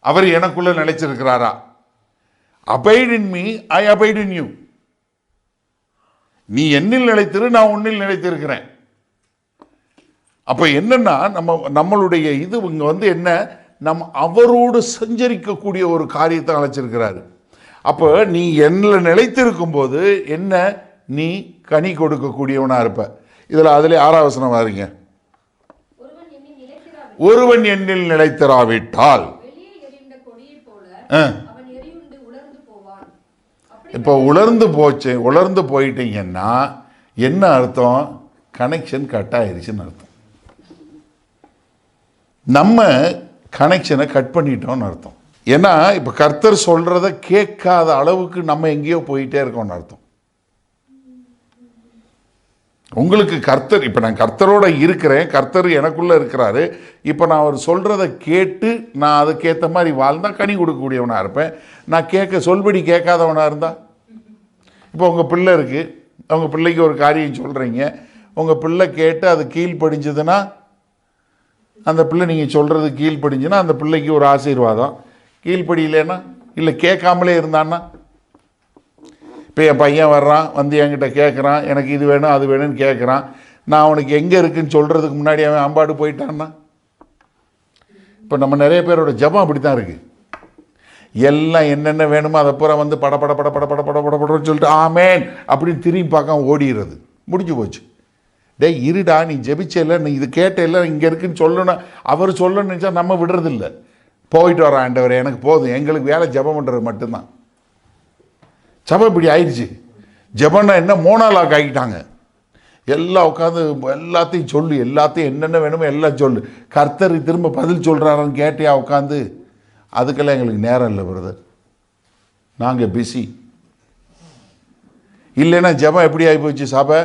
அவர் எனக்குள்ளே நிலைச்சிருக்கிறாரா? Abide in me, I abide in you. நீ என்னில் நிலைத்திரு, நான் உன்னில் நிலைத்திருக்கிறேன். அப்போ என்னன்னா நம்மளுடைய இது இங்கே வந்து என்ன? அவரோடு சஞ்சரிக்கக்கூடிய ஒரு காரியத்தை அழைச்சிருக்கிறாரு. அப்போ நீ என்னில் நிலைத்திருக்கும் போது என்ன? நீ கனி கொடுக்கக்கூடியவனா இருப்ப. இதில் அதிலே 6வது வசனம் வாருங்க. ஒருவன் என்னில் நிலைத்திராவிட்டால் இப்போ உலர்ந்து போயிட்டீங்கன்னா என்ன அர்த்தம்? கனெக்ஷன் கட் ஆயிருச்சுன்னு அர்த்தம். நம்ம கனெக்ஷனை கட் பண்ணிட்டோம்னு அர்த்தம். ஏன்னா இப்போ கர்த்தர் சொல்றத கேட்காத அளவுக்கு நம்ம எங்கேயோ போயிட்டே இருக்கோம்னு அர்த்தம். உங்களுக்கு கர்த்தர், இப்போ நான் கர்த்தரோட இருக்கிறேன், கர்த்தர் எனக்குள்ளே இருக்கிறாரு. இப்போ நான் அவர் சொல்கிறத கேட்டு நான் அதுக்கேற்ற மாதிரி வாழ்ந்தால் கனி கொடுக்கக்கூடியவனாக இருப்பேன். நான் சொல்படி கேட்காதவனாக இருந்தால், இப்போ உங்கள் பிள்ளை இருக்குது, உங்கள் பிள்ளைக்கு ஒரு காரியம் சொல்கிறீங்க, உங்கள் பிள்ளை கேட்டு அது கீழ்ப்படிஞ்சதுன்னா அந்த பிள்ளை நீங்கள் சொல்கிறது கீழ்ப்படிஞ்சுன்னா அந்த பிள்ளைக்கு ஒரு ஆசீர்வாதம். கீழ்ப்படியில்லைன்னா, இல்லை கேட்காமலே இருந்தான்னா, இப்போ என் பையன் வர்றான் வந்து என்கிட்ட கேட்குறான், எனக்கு இது வேணும் அது வேணும்னு கேட்குறான், நான் அவனுக்கு எங்கே இருக்குன்னு சொல்கிறதுக்கு முன்னாடி அவன் அம்பாடு போயிட்டான்னா, இப்போ நம்ம நிறைய பேரோட ஜபம் அப்படி தான் இருக்குது. எல்லாம் என்னென்ன வேணுமோ அதை பூரா வந்து படப்படன்னு சொல்லிட்டு ஆமேன் அப்படின்னு திரும்பி பார்க்காம ஓடிடுறது. முடிஞ்சு போச்சு. டே இருடா, நீ ஜெபிச்சல, நீ இது கேட்டல, இங்கே இருக்குன்னு சொல்லணும், அவர் சொல்லணும்னு நினச்சா நம்ம விடுறதில்ல. போயிட்டு வரான் ஆண்டவர், எனக்கு போதும், எங்களுக்கு வேலை ஜபம் பண்ணுறது மட்டும்தான். ஜபம் இப்படி ஆயிடுச்சு. ஜபம்னா என்ன? மோனாலாக் ஆகிட்டாங்க. எல்லாம் உட்காந்து எல்லாத்தையும் சொல்லு, எல்லாத்தையும் என்னென்ன வேணுமோ எல்லாம் சொல்லு. கர்த்தர் திரும்ப பதில் சொல்கிறாரான்னு கேட்டியா உட்காந்து? அதுக்கெல்லாம் எங்களுக்கு நேரம் இல்லை பிரதர், நாங்கள் பிஸி. இல்லைன்னா ஜபம் எப்படி ஆகி போச்சு? சபை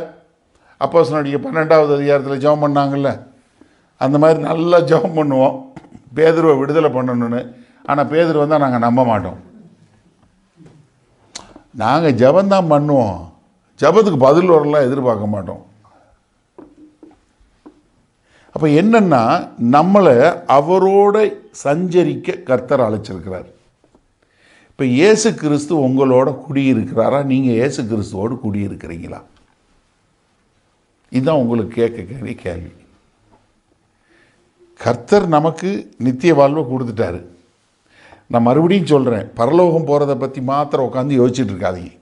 அப்போஸ்தலர் 12வது அதிகாரத்தில் ஜபம் பண்ணாங்கல்ல, அந்த மாதிரி நல்லா ஜபம் பண்ணுவோம் பேதுருவை விடுதலை பண்ணணும்னு. ஆனால் பேதுரு வந்தால் நாங்கள் நம்ப மாட்டோம். நாங்கள் ஜபந்தான் பண்ணுவோம், ஜபத்துக்கு பதில் வரலாம் எதிர்பார்க்க மாட்டோம். அப்போ அப்போ என்னன்னா, நம்மளை அவரோட சஞ்சரிக்க கர்த்தர் அழைச்சிருக்கிறார். இப்போ இயேசு கிறிஸ்து உங்களோட குடியிருக்கிறாரா? நீங்கள் இயேசு கிறிஸ்துவோடு குடியிருக்கிறீங்களா? இதுதான் உங்களுக்கு கேட்க கேள்வி. கர்த்தர் நமக்கு நித்திய வாழ்வை கொடுத்துட்டாரு. நான் மறுபடியும் சொல்கிறேன், பரலோகம் போகிறத பற்றி மாத்திரம் உட்காந்து யோசிச்சுட்டு இருக்காதீங்க.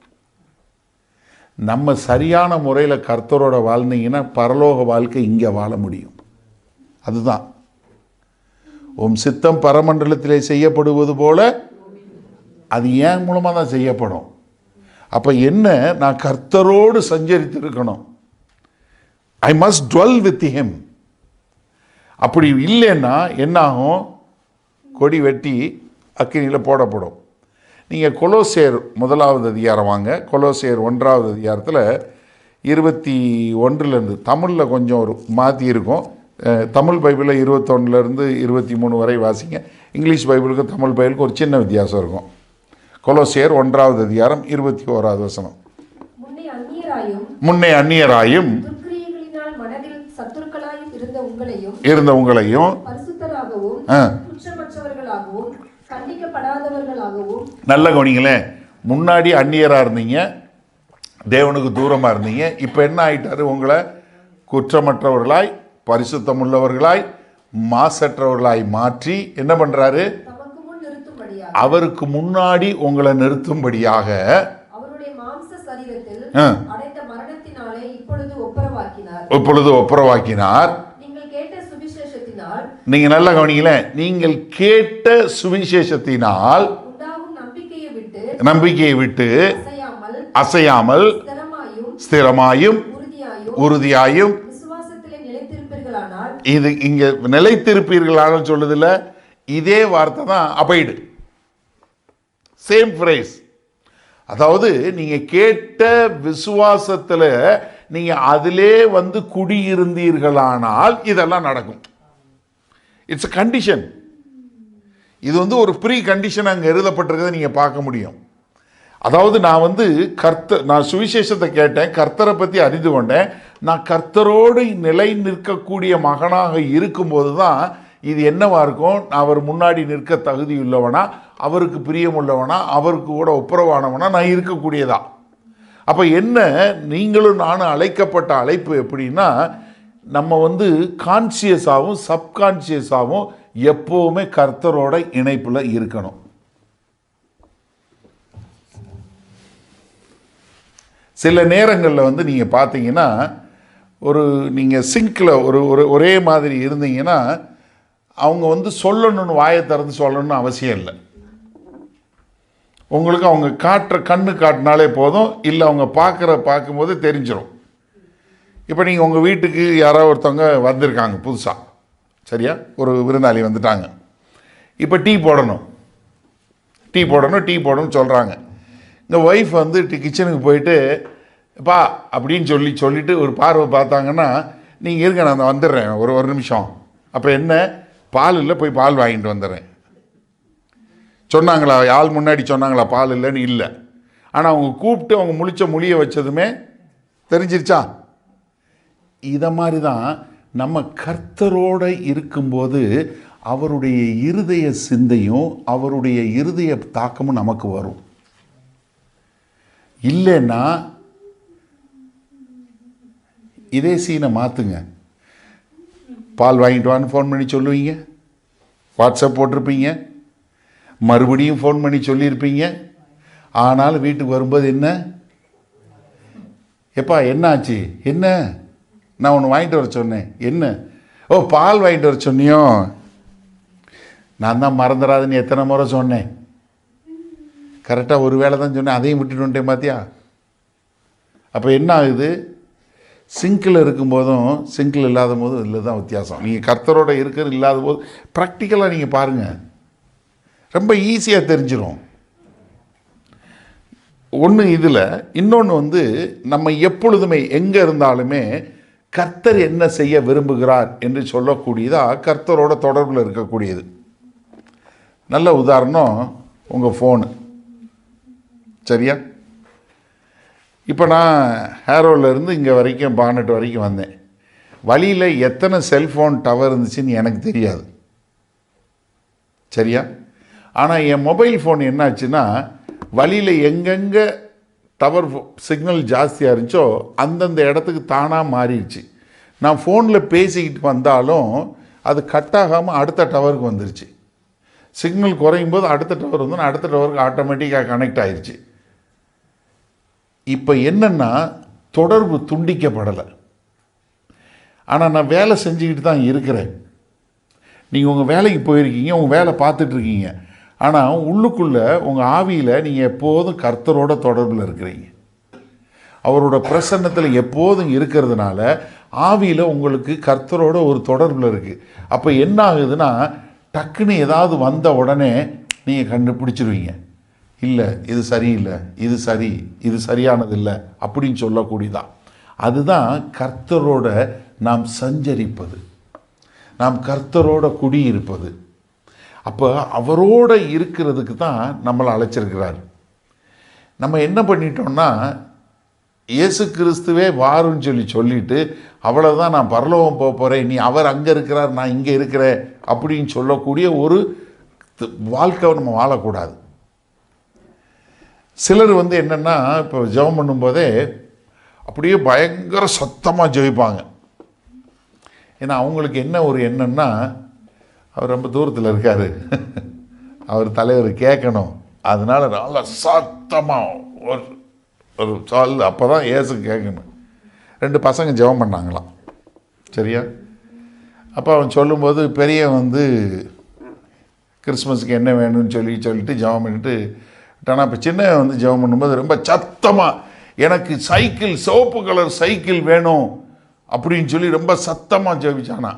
நம்ம சரியான முறையில் கர்த்தரோட வாழ்ந்தீங்கன்னா பரலோக வாழ்க்கை இங்கே வாழ முடியும். அதுதான் உம் சித்தம் பரமண்டலத்திலே செய்யப்படுவது போல அது ஏன் மூலமாக தான் செய்யப்படும். அப்போ என்ன, நான் கர்த்தரோடு சஞ்சரித்து இருக்கணும். I must twelve with him. அப்படி இல்லைன்னா என்ன ஆகும்? கொடி வெட்டி அக்கினியில் போடப்படும். நீங்கள் கொலோசேர் 1வது அதிகாரம் வாங்க. கொலோசேர் 1வது அதிகாரத்தில் 21 தமிழில் கொஞ்சம் ஒரு மாற்றி இருக்கும். தமிழ் பைபிளில் 21 23 வரை வாசிங்க. இங்கிலீஷ் பைபிளுக்கு தமிழ் பைபிளுக்கு ஒரு சின்ன வித்தியாசம் இருக்கும். கொலோசேர் 1வது அதிகாரம் 21வது வசனம். முன்னே அந்நியராயும் இருந்த உங்களையும் நல்ல கவனிங்களேன். முன்னாடி அந்நியராக இருந்தீங்க, தேவனுக்கு தூரமாக இருந்தீங்க. இப்போ என்ன ஆயிட்டாரு? உங்களை குற்றமற்றவர்களாய், பரிசுத்தமுள்ளவர்களாய், மாசற்றவர்களாய் மாற்றி என்ன பண்றாரு? அவருக்கு முன்னாடி உங்களை நிறுத்தும்படியாக இப்பொழுது ஒப்புரவாக்கினார். நீங்க நல்ல கவனிங்களேன். நீங்கள் கேட்ட சுவிசேஷத்தினால் நம்பிக்கையை விட்டு அசையாமல் ஸ்திரமாயும் உறுதியாயும் இது இங்க நிலைத்திருப்பீர்களான சொல்லுதுல, இதே வார்த்தை தான் அபைடு. Same phrase. அதாவது நீங்க கேட்ட விசுவாசத்துல நீங்க அதிலே குடியிருந்தீர்களானால் இதெல்லாம் நடக்கும். It's a condition. இது ஒரு ப்ரீ கண்டிஷன் அங்கே எழுதப்பட்டிருக்கிறத நீங்க பார்க்க முடியும். அதாவது நான் சுவிசேஷத்தை கேட்டேன், கர்த்தரை பற்றி அறிந்து கொண்டேன். நான் கர்த்தரோடு நிலை நிற்கக்கூடிய மகனாக இருக்கும்போது தான் இது என்னவா இருக்கும்? அவர் முன்னாடி நிற்க தகுதி உள்ளவனா, அவருக்கு பிரியமுள்ளவனா, அவருக்கு கூட ஒப்புரவானவனா நான் இருக்கக்கூடியதா. அப்போ என்ன, நீங்களும் நானும் அழைக்கப்பட்ட அழைப்பு எப்படின்னா, நம்ம கான்சியஸாகவும் சப்கான்சியஸாகவும் எப்போவுமே கர்த்தரோட இணைப்பில் இருக்கணும். சில நேரங்களில் நீங்கள் பார்த்தீங்கன்னா, நீங்கள் சிங்கில் ஒரே மாதிரி இருந்தீங்கன்னா, அவங்க சொல்லணும்னு வாயை திறந்து சொல்லணும்னு அவசியம் இல்லை. உங்களுக்கு அவங்க கண்ணு காட்டினாலே போதும், இல்லை அவங்க பார்க்கும்போது தெரிஞ்சிடும். இப்போ நீங்கள் உங்கள் வீட்டுக்கு யாராவது ஒருத்தவங்க வந்திருக்காங்க புதுசாக, சரியா? ஒரு விருந்தாளி வந்துட்டாங்க. இப்போ டீ போடணும்னு சொல்கிறாங்க. இந்த ஒய்ஃப் கிச்சனுக்கு போயிட்டு பா அப்படின்னு சொல்லிட்டு ஒரு பார்வை பார்த்தாங்கன்னா, நீங்கள் இருங்க நான் வந்துடுறேன் ஒரு நிமிஷம். அப்போ என்ன, பால் இல்லை, போய் பால் வாங்கிட்டு வந்துடுறேன். சொன்னாங்களா? ஆள் முன்னாடி சொன்னாங்களா பால் இல்லைன்னு? இல்லை. ஆனால் அவங்க கூப்பிட்டு அவங்க மொழியை வச்சதுமே தெரிஞ்சிருச்சா? இதை மாதிரி தான் நம்ம கர்த்தரோடு இருக்கும்போது அவருடைய இருதய சிந்தையும் அவருடைய இருதய தாக்கமும் நமக்கு வரும். இல்லைன்னா இதே சீனை மாற்றுங்க. பால் வாங்கிட்டு வான்னு ஃபோன் பண்ணி சொல்லுவீங்க, வாட்ஸ்அப் போட்டிருப்பீங்க, மறுபடியும் ஃபோன் பண்ணி சொல்லியிருப்பீங்க. ஆனாலும் வீட்டுக்கு வரும்போது என்ன, எப்பா என்ன ஆச்சு, என்ன நான் ஒன்று வாங்கிட்டு வர சொன்னேன், என்ன, ஓ பால் வாங்கிட்டு வர சொன்னியோ, நான் தான் மறந்துடாதுன்னு எத்தனை முறை சொன்னேன், கரெக்டாக ஒரு வேளை தான் சொன்னேன், அதையும் விட்டுட்டு வந்துட்டேன் பார்த்தியா. அப்போ என்ன ஆகுது, சிங்கில் இருக்கும்போதும் சிங்கில் இல்லாத போதும் இல்லை தான் வித்தியாசம். நீங்கள் கர்த்தரோட இருக்கிறது இல்லாத போது ப்ராக்டிக்கலாக நீங்கள் பாருங்கள், ரொம்ப ஈஸியாக தெரிஞ்சிடும். ஒன்று இதில், இன்னொன்று நம்ம எப்பொழுதுமே எங்கே இருந்தாலுமே கர்த்தர் என்ன செய்ய விரும்புகிறார் என்று சொல்லக்கூடியதாக கர்த்தரோட தொடர்பில் இருக்கக்கூடியது. நல்ல உதாரணம் உங்கள் ஃபோனு, சரியா? இப்போ நான் ஹேரோவிலேருந்து இங்கே வரைக்கும் பானட் வரைக்கும் வந்தேன். வழியில் எத்தனை செல்ஃபோன் டவர் இருந்துச்சுன்னு எனக்கு தெரியாது, சரியா? ஆனால் என் மொபைல் ஃபோன் என்னாச்சுன்னா வழியில் எங்கெங்கே டவர் சிக்னல் ஜாஸ்தியாக இருந்துச்சோ அந்தந்த இடத்துக்கு தானாக மாறிடுச்சு. நான் ஃபோனில் பேசிக்கிட்டு வந்தாலும் அது கட் ஆகாமல் அடுத்த டவருக்கு வந்துருச்சு. சிக்னல் குறையும் போது அடுத்த டவர் வந்து அடுத்த டவருக்கு ஆட்டோமேட்டிக்காக கனெக்ட் ஆயிடுச்சு. இப்போ என்னென்னா தொடர்பு துண்டிக்கப்படலை. ஆனால் நான் வேலை செஞ்சுக்கிட்டு தான் இருக்கிறேன். நீங்கள் உங்கள் வேலைக்கு போயிருக்கீங்க, உங்கள் வேலை பார்த்துட்ருக்கீங்க. ஆனால் உள்ளுக்குள்ளே உங்கள் ஆவியில் நீங்கள் எப்போதும் கர்த்தரோட தொடர்பில் இருக்கிறீங்க. அவரோட பிரசன்னத்தில் எப்போதும் இருக்கிறதுனால ஆவியில் உங்களுக்கு கர்த்தரோட ஒரு தொடர்பில் இருக்குது. அப்போ என்ன ஆகுதுன்னா டக்குன்னு ஏதாவது வந்த உடனே நீங்கள் கண்டுபிடிச்சிருவீங்க, இல்லை இது சரியில்லை, இது சரி, இது சரியானது இல்லை அப்படின்னு சொல்லக்கூடியதான். அதுதான் கர்த்தரோட நாம் சஞ்சரிப்பது, நாம் கர்த்தரோட குடியிருப்பது. அப்போ அவரோட இருக்கிறதுக்கு தான் நம்மளை அழைச்சிருக்கிறார். நம்ம என்ன பண்ணிட்டோம்னா இயேசு கிறிஸ்துவே வாருன்னு சொல்லிட்டு அவ்வளோதான், நான் பரலோகம் போக போகிறேன், நீ அவர் அங்கே இருக்கிறார், நான் இங்கே இருக்கிறேன் அப்படின்னு சொல்லக்கூடிய ஒரு வாழ்க்கை நம்ம வாழக்கூடாது. சிலர் என்னென்னா இப்போ ஜெபம் பண்ணும்போதே அப்படியே பயங்கர சத்தமாக ஜெபிப்பாங்க. ஏன்னா அவங்களுக்கு என்ன ஒரு எண்ணம்னா அவர் ரொம்ப தூரத்தில் இருக்கார், அவர் தலைவர் கேட்கணும், அதனால் நல்லா சத்தமாக ஒரு சொல், அப்போ தான் ஏசு கேட்கணும். 2 பசங்க ஜெபம் பண்ணாங்களாம், சரியா? அப்போ அவன் சொல்லும்போது பெரியவன் கிறிஸ்மஸுக்கு என்ன வேணும்னு சொல்லிட்டு ஜெபம் பண்ணிட்டு ஆனால் இப்போ சின்னவன் ஜெபம் பண்ணும்போது ரொம்ப சத்தமாக எனக்கு சைக்கிள், சிவப்பு கலர் சைக்கிள் வேணும் அப்படின்னு சொல்லி ரொம்ப சத்தமாக ஜெபிச்சானா.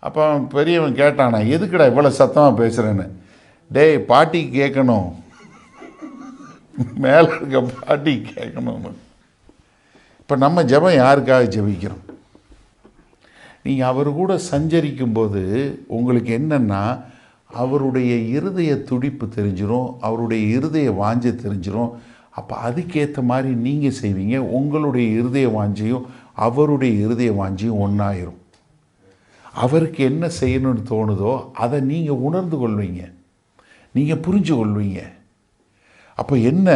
அப்போ அவன் பெரியவன் கேட்டானா, எதுக்குடா இவ்வளோ சத்தமாக பேசுகிறேன்னு? டேய் பாட்டி கேட்கணும், மேலே இருக்க பாட்டி கேட்கணும்னு. இப்போ நம்ம ஜெபம் யாருக்காக ஜெபிக்கிறோம்? நீங்கள் அவர் கூட சஞ்சரிக்கும்போது உங்களுக்கு என்னென்னா அவருடைய இருதய துடிப்பு தெரிஞ்சிடும், அவருடைய இருதய வாஞ்சை தெரிஞ்சிடும். அப்போ அதுக்கேற்ற மாதிரி நீங்கள் செய்வீங்க. உங்களுடைய இருதய வாஞ்சையும் அவருடைய இருதய வாஞ்சையும் ஒன்றாயிரும். அவருக்கு என்ன செய்யணும்னு தோணுதோ அதை நீங்கள் உணர்ந்து கொள்வீங்க, நீங்கள் புரிஞ்சு கொள்வீங்க. அப்போ என்ன,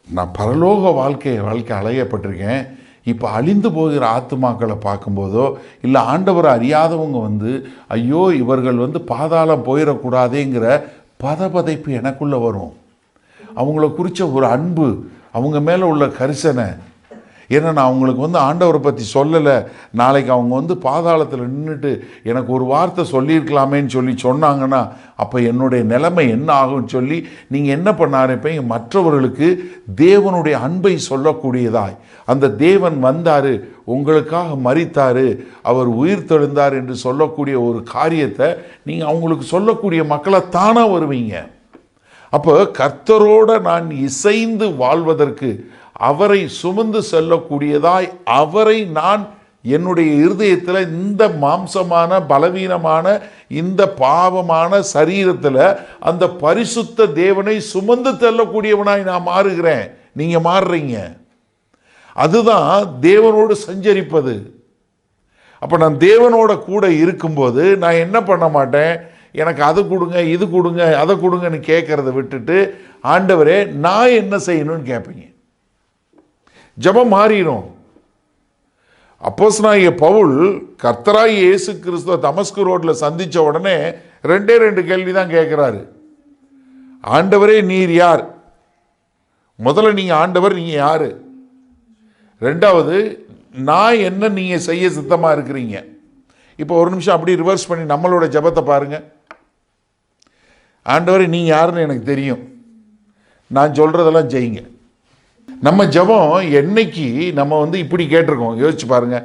நான் பரலோக வாழ்க்கை அலையப்பட்டிருக்கேன். இப்போ அழிந்து போகிற ஆத்துமாக்களை பார்க்கும்போதோ இல்லை ஆண்டவரை அறியாதவங்க ஐயோ இவர்கள் பாதாளம் போயிடக்கூடாதேங்கிற பதபதைப்பு எனக்குள்ளே வரும். அவங்கள குறித்த ஒரு அன்பு, அவங்க மேலே உள்ள கரிசனை. ஏன்னா நான் அவங்களுக்கு ஆண்டவரை பற்றி சொல்லலை, நாளைக்கு அவங்க பாதாளத்தில் நின்றுட்டு எனக்கு ஒரு வார்த்தை சொல்லியிருக்கலாமேன்னு சொன்னாங்கன்னா அப்போ என்னுடைய நிலைமை என்ன ஆகும்னு சொல்லி நீங்கள் என்ன பண்ண ஆரம்பிப்பீங்க, மற்றவர்களுக்கு தேவனுடைய அன்பை சொல்லக்கூடியதாய், அந்த தேவன் வந்தார், உங்களுக்காக மரித்தார், அவர் உயிர் தெழுந்தார் என்று சொல்லக்கூடிய ஒரு காரியத்தை நீங்கள் அவங்களுக்கு சொல்லக்கூடிய மக்களை தானாக வருவீங்க. அப்போ கர்த்தரோட நான் இசைந்து வாழ்வதற்கு, அவரை சுமந்து செல்லக்கூடியதாய், அவரை நான் என்னுடைய இருதயத்தில் இந்த மாம்சமான பலவீனமான இந்த பாவமான சரீரத்தில் அந்த பரிசுத்த தேவனை சுமந்து செல்லக்கூடியவனாய் நான் மாறுகிறேன். நீங்கள் மாறுறீங்க. அதுதான் தேவனோடு சஞ்சரிப்பது. அப்போ நான் தேவனோட கூட இருக்கும்போது நான் என்ன பண்ண மாட்டேன், எனக்கு அது கொடுங்க இது கொடுங்க அதை கொடுங்கன்னு கேட்கறத விட்டுட்டு ஆண்டவரே நான் என்ன செய்யணும்னு கேட்பீங்க. ஜெபம் மாறிடும். அப்போஸ்தலனாகிய பவுல் கர்த்தராகிய இயேசு கிறிஸ்துவ தமஸ்கு ரோட்டில் சந்தித்த உடனே 2 கேள்வி தான் கேட்குறாரு. ஆண்டவரே நீர் யார்? முதல்ல நீங்கள் ஆண்டவர், நீங்கள் யார்? 2வது நான் என்ன நீங்கள் செய்ய சித்தமாக இருக்கிறீங்க? இப்போ ஒரு நிமிஷம் அப்படி ரிவர்ஸ் பண்ணி நம்மளோட ஜெபத்தை பாருங்கள். ஆண்டவரே நீங்கள் யாருன்னு எனக்கு தெரியும், நான் சொல்கிறதெல்லாம் செய்யுங்க. நம்ம ஜெபம் என்னைக்கு நம்ம இப்படி கேட்டிருக்கோம் யோசிச்சு பாருங்க.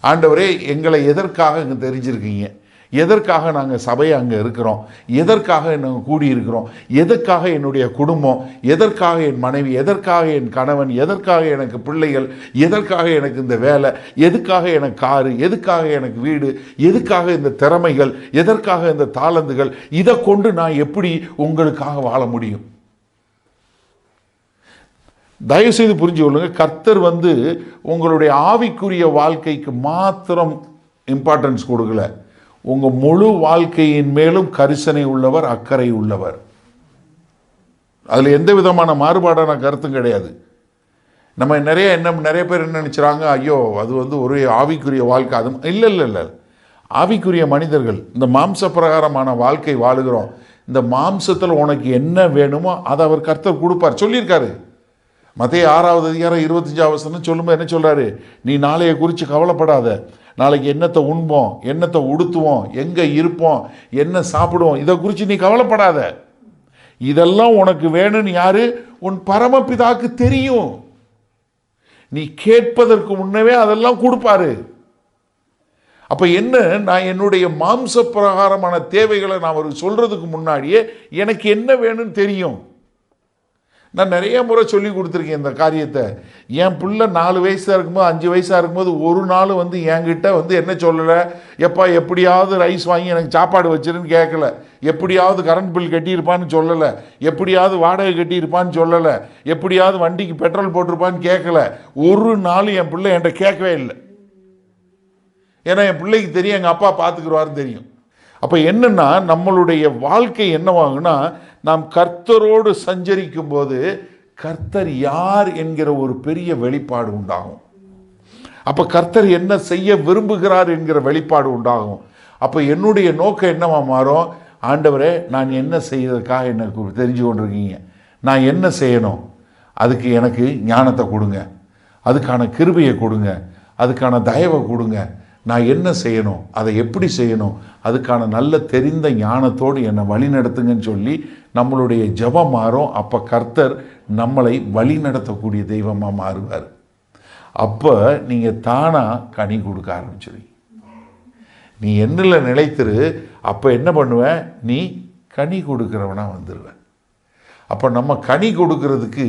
ஆண்டவரே எங்களை எதற்காக இங்கே தெரிஞ்சிருக்கீங்க, எதற்காக நாங்கள் சபையை அங்கே இருக்கிறோம், எதற்காக நாங்கள் கூடியிருக்கிறோம், எதற்காக என்னுடைய குடும்பம், எதற்காக என் மனைவி, எதற்காக என் கணவன், எதற்காக எனக்கு பிள்ளைகள், எதற்காக எனக்கு இந்த வேலை, எதுக்காக எனக்கு காரு, எதுக்காக எனக்கு வீடு, எதுக்காக இந்த திறமைகள், எதற்காக இந்த தாளந்துகள், இதை கொண்டு நான் எப்படி உங்களுக்காக வாழ முடியும்? தயவுசெய்து புரிஞ்சு கொள்ளுங்க, கர்த்தர் வந்து உங்களுடைய ஆவிக்குரிய வாழ்க்கைக்கு மாத்திரம் இம்பார்ட்டன்ஸ் கொடுக்கல, உங்கள் முழு வாழ்க்கையின் மேலும் கரிசனை உள்ளவர், அக்கறை உள்ளவர். அதில் எந்த விதமான மாறுபாடான கருத்தும் கிடையாது. நம்ம நிறைய பேர் என்ன நினச்சிறாங்க, ஐயோ அது வந்து ஒரு ஆவிக்குரிய வாழ்க்கை, அது இல்லை இல்லை இல்லை. ஆவிக்குரிய மனிதர்கள் இந்த மாம்ச பிரகாரமான வாழ்க்கை வாழுகிறோம். இந்த மாம்சத்தில் உனக்கு என்ன வேணுமோ அதை அவர் கர்த்தர் கொடுப்பார். சொல்லியிருக்காரு மத்தேயு 6வது அதிகாரம் 25வது வசனம் சொல்லும்போது என்ன சொல்கிறாரு, நீ நாளைய குறித்து கவலைப்படாத, நாளைக்கு என்னத்தை உண்போம், என்னத்தை உடுத்துவோம், எங்கே இருப்போம், என்ன சாப்பிடுவோம், இதை குறித்து நீ கவலைப்படாத. இதெல்லாம் உனக்கு வேணும்னு யாரு? உன் பரமபிதாக்கு தெரியும். நீ கேட்பதற்கு முன்னவே அதெல்லாம் கொடுப்பாரு. அப்போ என்ன, நான் என்னுடைய மாம்ச பிரகாரமான தேவைகளை நான் அவருக்கு சொல்கிறதுக்கு முன்னாடியே எனக்கு என்ன வேணும்னு தெரியும். நான் நிறைய முறை சொல்லி கொடுத்துருக்கேன் இந்த காரியத்தை. என் பிள்ளை 4 வயசாக இருக்கும்போது 5 வயசாக இருக்கும்போது ஒரு நாள் வந்து என்கிட்ட வந்து என்ன சொல்லலை, எப்பா எப்படியாவது ரைஸ் வாங்கி எனக்கு சாப்பாடு வச்சிருன்னு கேட்கல, எப்படியாவது கரண்ட் பில் கட்டியிருப்பான்னு சொல்லலை, எப்படியாவது வாடகை கட்டியிருப்பான்னு சொல்லலை, எப்படியாவது வண்டிக்கு பெட்ரோல் போட்டிருப்பான்னு கேட்கல. ஒரு நாள் என் பிள்ளை என்கிட்ட கேட்கவே இல்லை. ஏன்னா என் பிள்ளைக்கு தெரியும் எங்கள் அப்பா பார்த்துக்குருவாருன்னு தெரியும். அப்போ என்னென்னா, நம்மளுடைய வாழ்க்கை என்னவாகுன்னா, நாம் கர்த்தரோடு சஞ்சரிக்கும் போது கர்த்தர் யார் என்கிற ஒரு பெரிய வெளிப்பாடு உண்டாகும். அப்போ கர்த்தர் என்ன செய்ய விரும்புகிறார் என்கிற வெளிப்பாடு உண்டாகும். அப்போ என்னுடைய நோக்கம் என்னவா மாறும், ஆண்டவரே நான் என்ன செய்யறதுக்காக எனக்கு தெரிஞ்சு கொண்டிருக்கீங்க, நான் என்ன செய்யணும், அதுக்கு எனக்கு ஞானத்தை கொடுங்க, அதுக்கான கிருபையை கொடுங்க, அதுக்கான தயவை கொடுங்க, நான் என்ன செய்யணும், அதை எப்படி செய்யணும், அதுக்கான நல்ல தெரிந்த ஞானத்தோடு என்னை வழி நடத்துங்கன்னு சொல்லி நம்மளுடைய ஜெபம் மாறும். அப்போ கர்த்தர் நம்மளை வழி நடத்தக்கூடிய தெய்வமாக மாறுவார். அப்போ நீங்கள் தானாக கனி கொடுக்க ஆரம்பிச்சிருவீங்க. நீ என்னில் நிலைத்திரு, அப்போ என்ன பண்ணுவேன், நீ கனி கொடுக்குறவனா வந்துடுவேன். அப்போ நம்ம கனி கொடுக்கறதுக்கு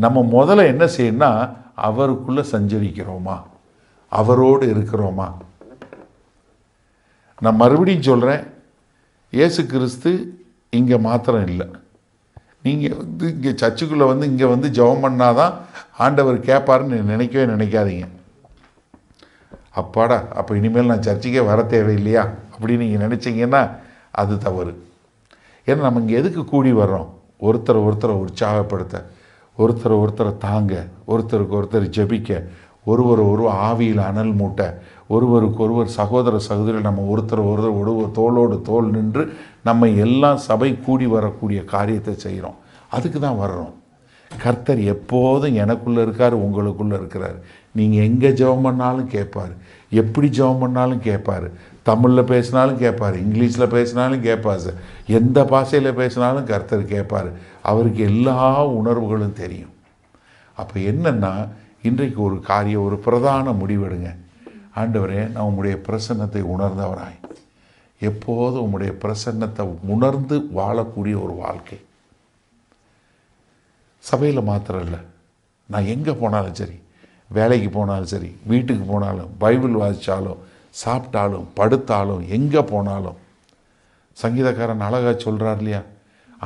நம்ம முதல்ல என்ன செய்யணும்னா, அவருக்குள்ளே சஞ்சரிக்கிறோமா, அவரோடு இருக்கிறோமா. நான் மறுபடியும் சொல்கிறேன், இயேசு கிறிஸ்து இங்கே மாத்திரம் இல்லை. நீங்கள் வந்து இங்கே சர்ச்சுக்குள்ளே வந்து இங்கே வந்து ஜெபம் பண்ணாதான் ஆண்டவர் கேட்பாருன்னு நினைக்கவே நினைக்காதீங்க. அப்பாடா, அப்போ இனிமேல் நான் சர்ச்சுக்கே வர தேவையில்லையா அப்படின்னு நீங்கள் நினச்சிங்கன்னா அது தவறு. ஏன்னா நம்ம இங்கே எதுக்கு கூடி வர்றோம், ஒருத்தரை உற்சாகப்படுத்த, ஒருத்தரை தாங்க, ஒருத்தருக்கு ஒருத்தர் ஜெபிக்க, ஒருவர் ஆவியில் அனல் மூட்ட, ஒருவருக்கொருவர் சகோதர சகோதரிகள் நம்ம ஒருத்தர் தோளோடு தோள் நின்று நம்ம எல்லாம் சபை கூடி வரக்கூடிய காரியத்தை செய்கிறோம். அதுக்கு தான் வர்றோம். கர்த்தர் எப்போதும் எனக்குள்ளே இருக்கார், உங்களுக்குள்ளே இருக்கிறார். நீங்கள் எங்கே ஜெபம் பண்ணாலும் கேட்பார், எப்படி ஜெபம் பண்ணாலும் கேட்பார், தமிழில் பேசினாலும் கேட்பார், இங்கிலீஷில் பேசினாலும் கேட்பார், எந்த பாஷையில் பேசினாலும் கர்த்தர் கேட்பார். அவருக்கு எல்லா உணர்வுகளும் தெரியும். அப்போ என்னென்னா, இன்றைக்கு ஒரு பிரதான முடிவெடுங்க. ஆண்டவரே, நான் உம்முடைய பிரசன்னத்தை உணர்ந்தவராய், எப்போதும் உம்முடைய பிரசன்னத்தை உணர்ந்து வாழக்கூடிய ஒரு வாழ்க்கை. சபையில் மாத்திரம் இல்லை, நான் எங்கே போனாலும் சரி, வேலைக்கு போனாலும் சரி, வீட்டுக்கு போனாலும், பைபிள் வாசித்தாலும், சாப்பிட்டாலும், படுத்தாலும், எங்கே போனாலும், சங்கீதக்காரன் அழகாக சொல்கிறார் இல்லையா,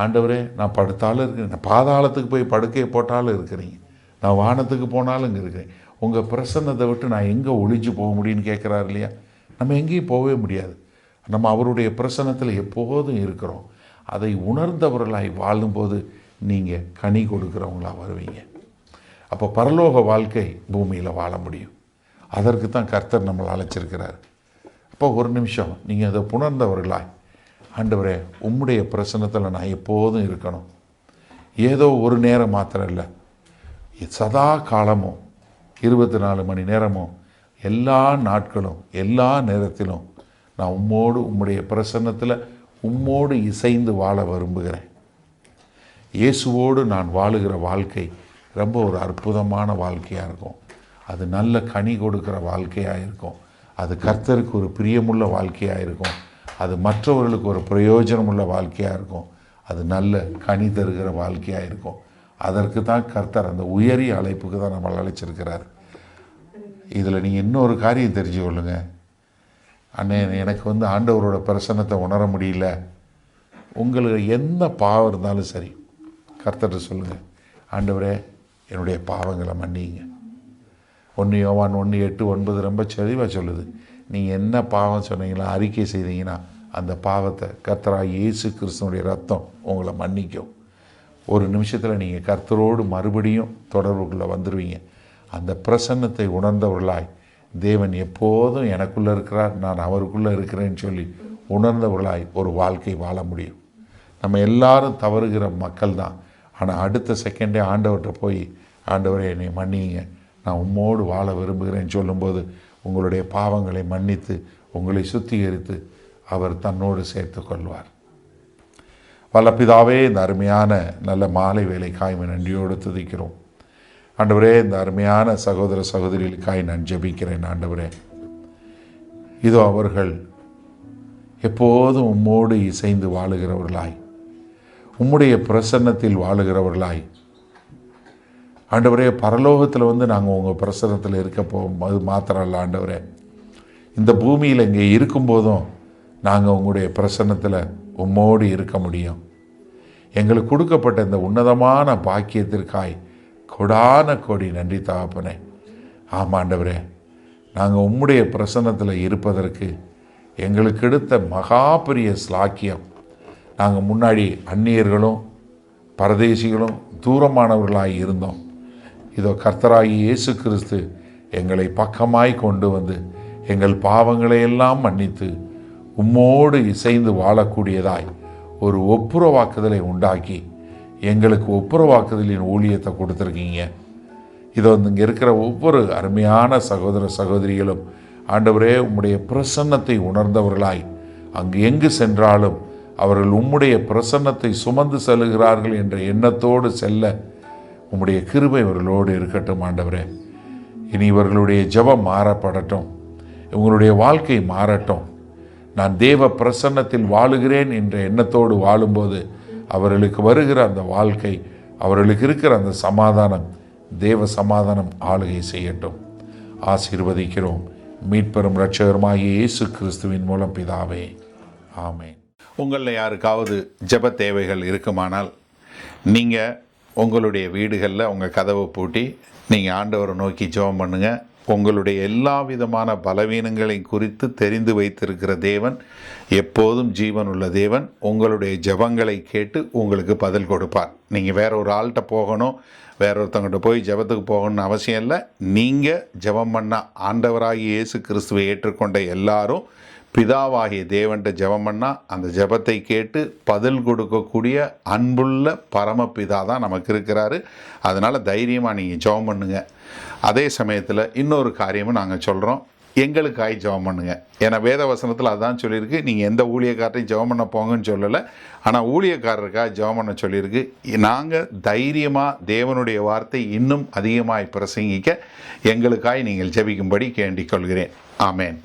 ஆண்டவரே நான் படுத்தாலும் இருக்கிறேன், நான் பாதாளத்துக்கு போய் படுக்கையை போட்டாலும் இருக்கிறீங்க, நான் வானத்துக்கு போனாலும் இங்கே இருக்கிறேன், உங்கள் பிரசன்னத்தை விட்டு நான் எங்கே ஒளிஞ்சு போக முடியும்னு கேட்குறாரு இல்லையா. நம்ம எங்கேயும் போகவே முடியாது, நம்ம அவருடைய பிரசன்னத்தில் எப்போதும் இருக்கிறோம். அதை உணர்ந்தவர்களாய் வாழும்போது நீங்கள் கனி கொடுக்குறவங்களாக வருவீங்க. அப்போ பரலோக வாழ்க்கை பூமியில் வாழ முடியும். அதற்கு தான் கர்த்தர் நம்மளை அழைச்சிருக்கிறார். அப்போ ஒரு நிமிஷம் நீங்கள் அதை புணர்ந்தவர்களாய், ஆண்டவரே உம்முடைய பிரசன்னத்தில் நான் எப்போதும் இருக்கணும். ஏதோ ஒரு நேரம் மாத்திரம் இல்லை, சதா காலமும் 24 மணி நேரமும் எல்லா நாட்களும் எல்லா நேரத்திலும் நான் உம்மோடு உம்முடைய பிரசன்னத்தில் உம்மோடு இசைந்து வாழ விரும்புகிறேன். இயேசுவோடு நான் வாழுகிற வாழ்க்கை ரொம்ப ஒரு அற்புதமான வாழ்க்கையாக இருக்கும். அது நல்ல கனி கொடுக்குற வாழ்க்கையாக இருக்கும். அது கர்த்தருக்கு ஒரு பிரியமுள்ள வாழ்க்கையாக இருக்கும். அது மற்றவர்களுக்கு ஒரு பிரயோஜனமுள்ள வாழ்க்கையாக இருக்கும். அது நல்ல கனி தருகிற வாழ்க்கையாக இருக்கும். அதற்கு தான் கர்த்தர் அந்த உயரிய அழைப்புக்கு தான் நம்மளை அழைச்சிருக்கிறார். இதில் நீங்கள் இன்னொரு காரியம் தெரிஞ்சு கொள்ளுங்க. அண்ணே, எனக்கு வந்து ஆண்டவரோட பிரசன்னத்தை உணர முடியல, உங்களுக்கு எந்த பாவம் இருந்தாலும் சரி, கர்த்தர்கிட்ட சொல்லுங்கள், ஆண்டவரே என்னுடைய பாவங்களை மன்னிங்க. 1 யோவான் 1:8-9 ரொம்ப தெளிவாக சொல்லுது. நீங்கள் என்ன பாவம் சொன்னீங்களோ அறிக்கை செய்தீங்கன்னா அந்த பாவத்தை கர்த்தராகிய இயேசு கிறிஸ்துவனுடைய ரத்தம் உங்களை மன்னிக்கும். ஒரு நிமிஷத்தில் நீங்கள் கர்த்தரோடு மறுபடியும் தொடர்புக்குள்ளே வந்துடுவீங்க. அந்த பிரசன்னத்தை உணர்ந்தவர்களாய் தேவன் எப்போதும் எனக்குள்ளே இருக்கிறார், நான் அவருக்குள்ளே இருக்கிறேன்னு சொல்லி உணர்ந்தவர்களாய் ஒரு வாழ்க்கை வாழ முடியும். நம்ம எல்லாரும் தவறுகிற மக்கள் தான். ஆனால் அடுத்த செகண்டே ஆண்டவர்கிட்ட போய், ஆண்டவரை என்னை மன்னிங்க, நான் உம்மோடு வாழ விரும்புகிறேன்னு சொல்லும்போது உங்களுடைய பாவங்களை மன்னித்து உங்களை சுத்திகரித்து அவர் தன்னோடு சேர்த்து கொள்வார். வல்ல பிதாவே, இந்த அருமையான நல்ல மாலை வேலைக்காய் நன்றியோடு துதிக்கிறோம். ஆண்டவரே, இந்த அருமையான சகோதர சகோதரிகளுக்காய் நான் ஜெபிக்கிறேன். ஆண்டவரே, இதோ அவர்கள் எப்போதும் உம்மோடு இசைந்து வாழுகிறவர்களாய், உம்முடைய பிரசன்னத்தில் வாழுகிறவர்களாய், ஆண்டவரே, பரலோகத்தில் நாங்கள் உங்கள் பிரசன்னத்தில் இருக்க போகும்போது மாத்திரம் இல்லை ஆண்டவரே, இந்த பூமியில் இங்கே இருக்கும்போதும் நாங்கள் உங்களுடைய பிரசன்னத்தில் உம்மோடு இருக்க முடியும். எங்களுக்கு கொடுக்கப்பட்ட இந்த உன்னதமான பாக்கியத்திற்காய் கொடான கோடி நன்றி தகப்பனே. ஆமாண்டவரே, நாங்கள் உம்முடைய பிரசன்னத்தில் இருப்பதற்கு எங்களுக்கு எடுத்த மகா பெரிய ஸ்லாக்கியம். நாங்கள் முன்னாடி அந்நியர்களும் பரதேசிகளும் தூரமானவர்களாய் இருந்தோம். இதோ கர்த்தராகி இயேசு கிறிஸ்து எங்களை பக்கமாய் கொண்டு வந்து எங்கள் பாவங்களை எல்லாம் மன்னித்து உம்மோடு இசைந்து வாழக்கூடியதாய் ஒரு ஒப்புரவாக்குதலை உண்டாக்கி எங்களுக்கு ஒப்புரவாக்குதலின் ஊழியத்தை கொடுத்துருக்கீங்க. இதோ இங்கே இருக்கிற ஒவ்வொரு அருமையான சகோதர சகோதரிகளும் ஆண்டவரே, உம்முடைய பிரசன்னத்தை உணர்ந்தவர்களாய் அங்கு எங்கு சென்றாலும் அவர்கள் உம்முடைய பிரசன்னத்தை சுமந்து செல்கிறார்கள் என்ற எண்ணத்தோடு செல்ல உம்முடைய கிருபை இவர்களோடு இருக்கட்டும். ஆண்டவரே, இனி இவர்களுடைய ஜெபம் மாறப்படட்டும், இவங்களுடைய வாழ்க்கை மாறட்டும். நான் தேவ பிரசன்னத்தில் வாழுகிறேன் என்ற எண்ணத்தோடு வாழும்போது அவர்களுக்கு வருகிற அந்த வாழ்க்கை, அவர்களுக்கு இருக்கிற அந்த சமாதானம், தேவ சமாதானம் ஆளுகை செய்யட்டும். ஆசீர்வதிக்கிறோம் மீட்பெரும் இரட்சகருமாகிய இயேசு கிறிஸ்துவின் மூலம் பிதாவே, ஆமென். உங்களில் யாருக்காவது ஜெப தேவைகள் இருக்குமானால் நீங்கள் உங்களுடைய வீடுகளில் உங்கள் கதவை பூட்டி நீங்கள் ஆண்டவரை நோக்கி ஜெபம் பண்ணுங்கள். உங்களுடைய எல்லா விதமான பலவீனங்களை குறித்து தெரிந்து வைத்திருக்கிற தேவன், எப்போதும் ஜீவன் உள்ள தேவன், உங்களுடைய ஜெபங்களை கேட்டு உங்களுக்கு பதில் கொடுப்பார். நீங்கள் வேற ஒரு ஆள்கிட்ட போகணும், வேற ஒருத்தவங்கிட்ட போய் ஜெபத்துக்கு போகணும்னு அவசியம் இல்லை. நீங்கள் ஜெபம் பண்ண ஆண்டவராகிய இயேசு கிறிஸ்துவை ஏற்றுக்கொண்ட எல்லாரும் பிதாவாகிய தேவன்கிட்ட ஜெபம் பண்ணால் அந்த ஜெபத்தை கேட்டு பதில் கொடுக்கக்கூடிய அன்புள்ள பரமபிதா தான் நமக்கு இருக்கிறாரு. அதனால் தைரியமாக நீங்கள் ஜெபம் பண்ணுங்கள். அதே சமயத்தில் இன்னொரு காரியமும் நாங்கள் சொல்கிறோம், எங்களுக்காய் ஜெபம் பண்ணுங்கள். ஏன்னா வேத வசனத்தில் அதான் சொல்லியிருக்கு, நீங்கள் எந்த ஊழியக்காரரையும் ஜெபம் பண்ண போங்கன்னு சொல்லலை, ஆனால் ஊழியக்காரருக்காக ஜெபம் பண்ண சொல்லியிருக்கு. நாங்கள் தைரியமாக தேவனுடைய வார்த்தை இன்னும் அதிகமாய் பிரசங்கிக்க எங்களுக்காய் நீங்கள் ஜெபிக்கும்படி கேண்டிக் கொள்கிறேன். ஆமேன்.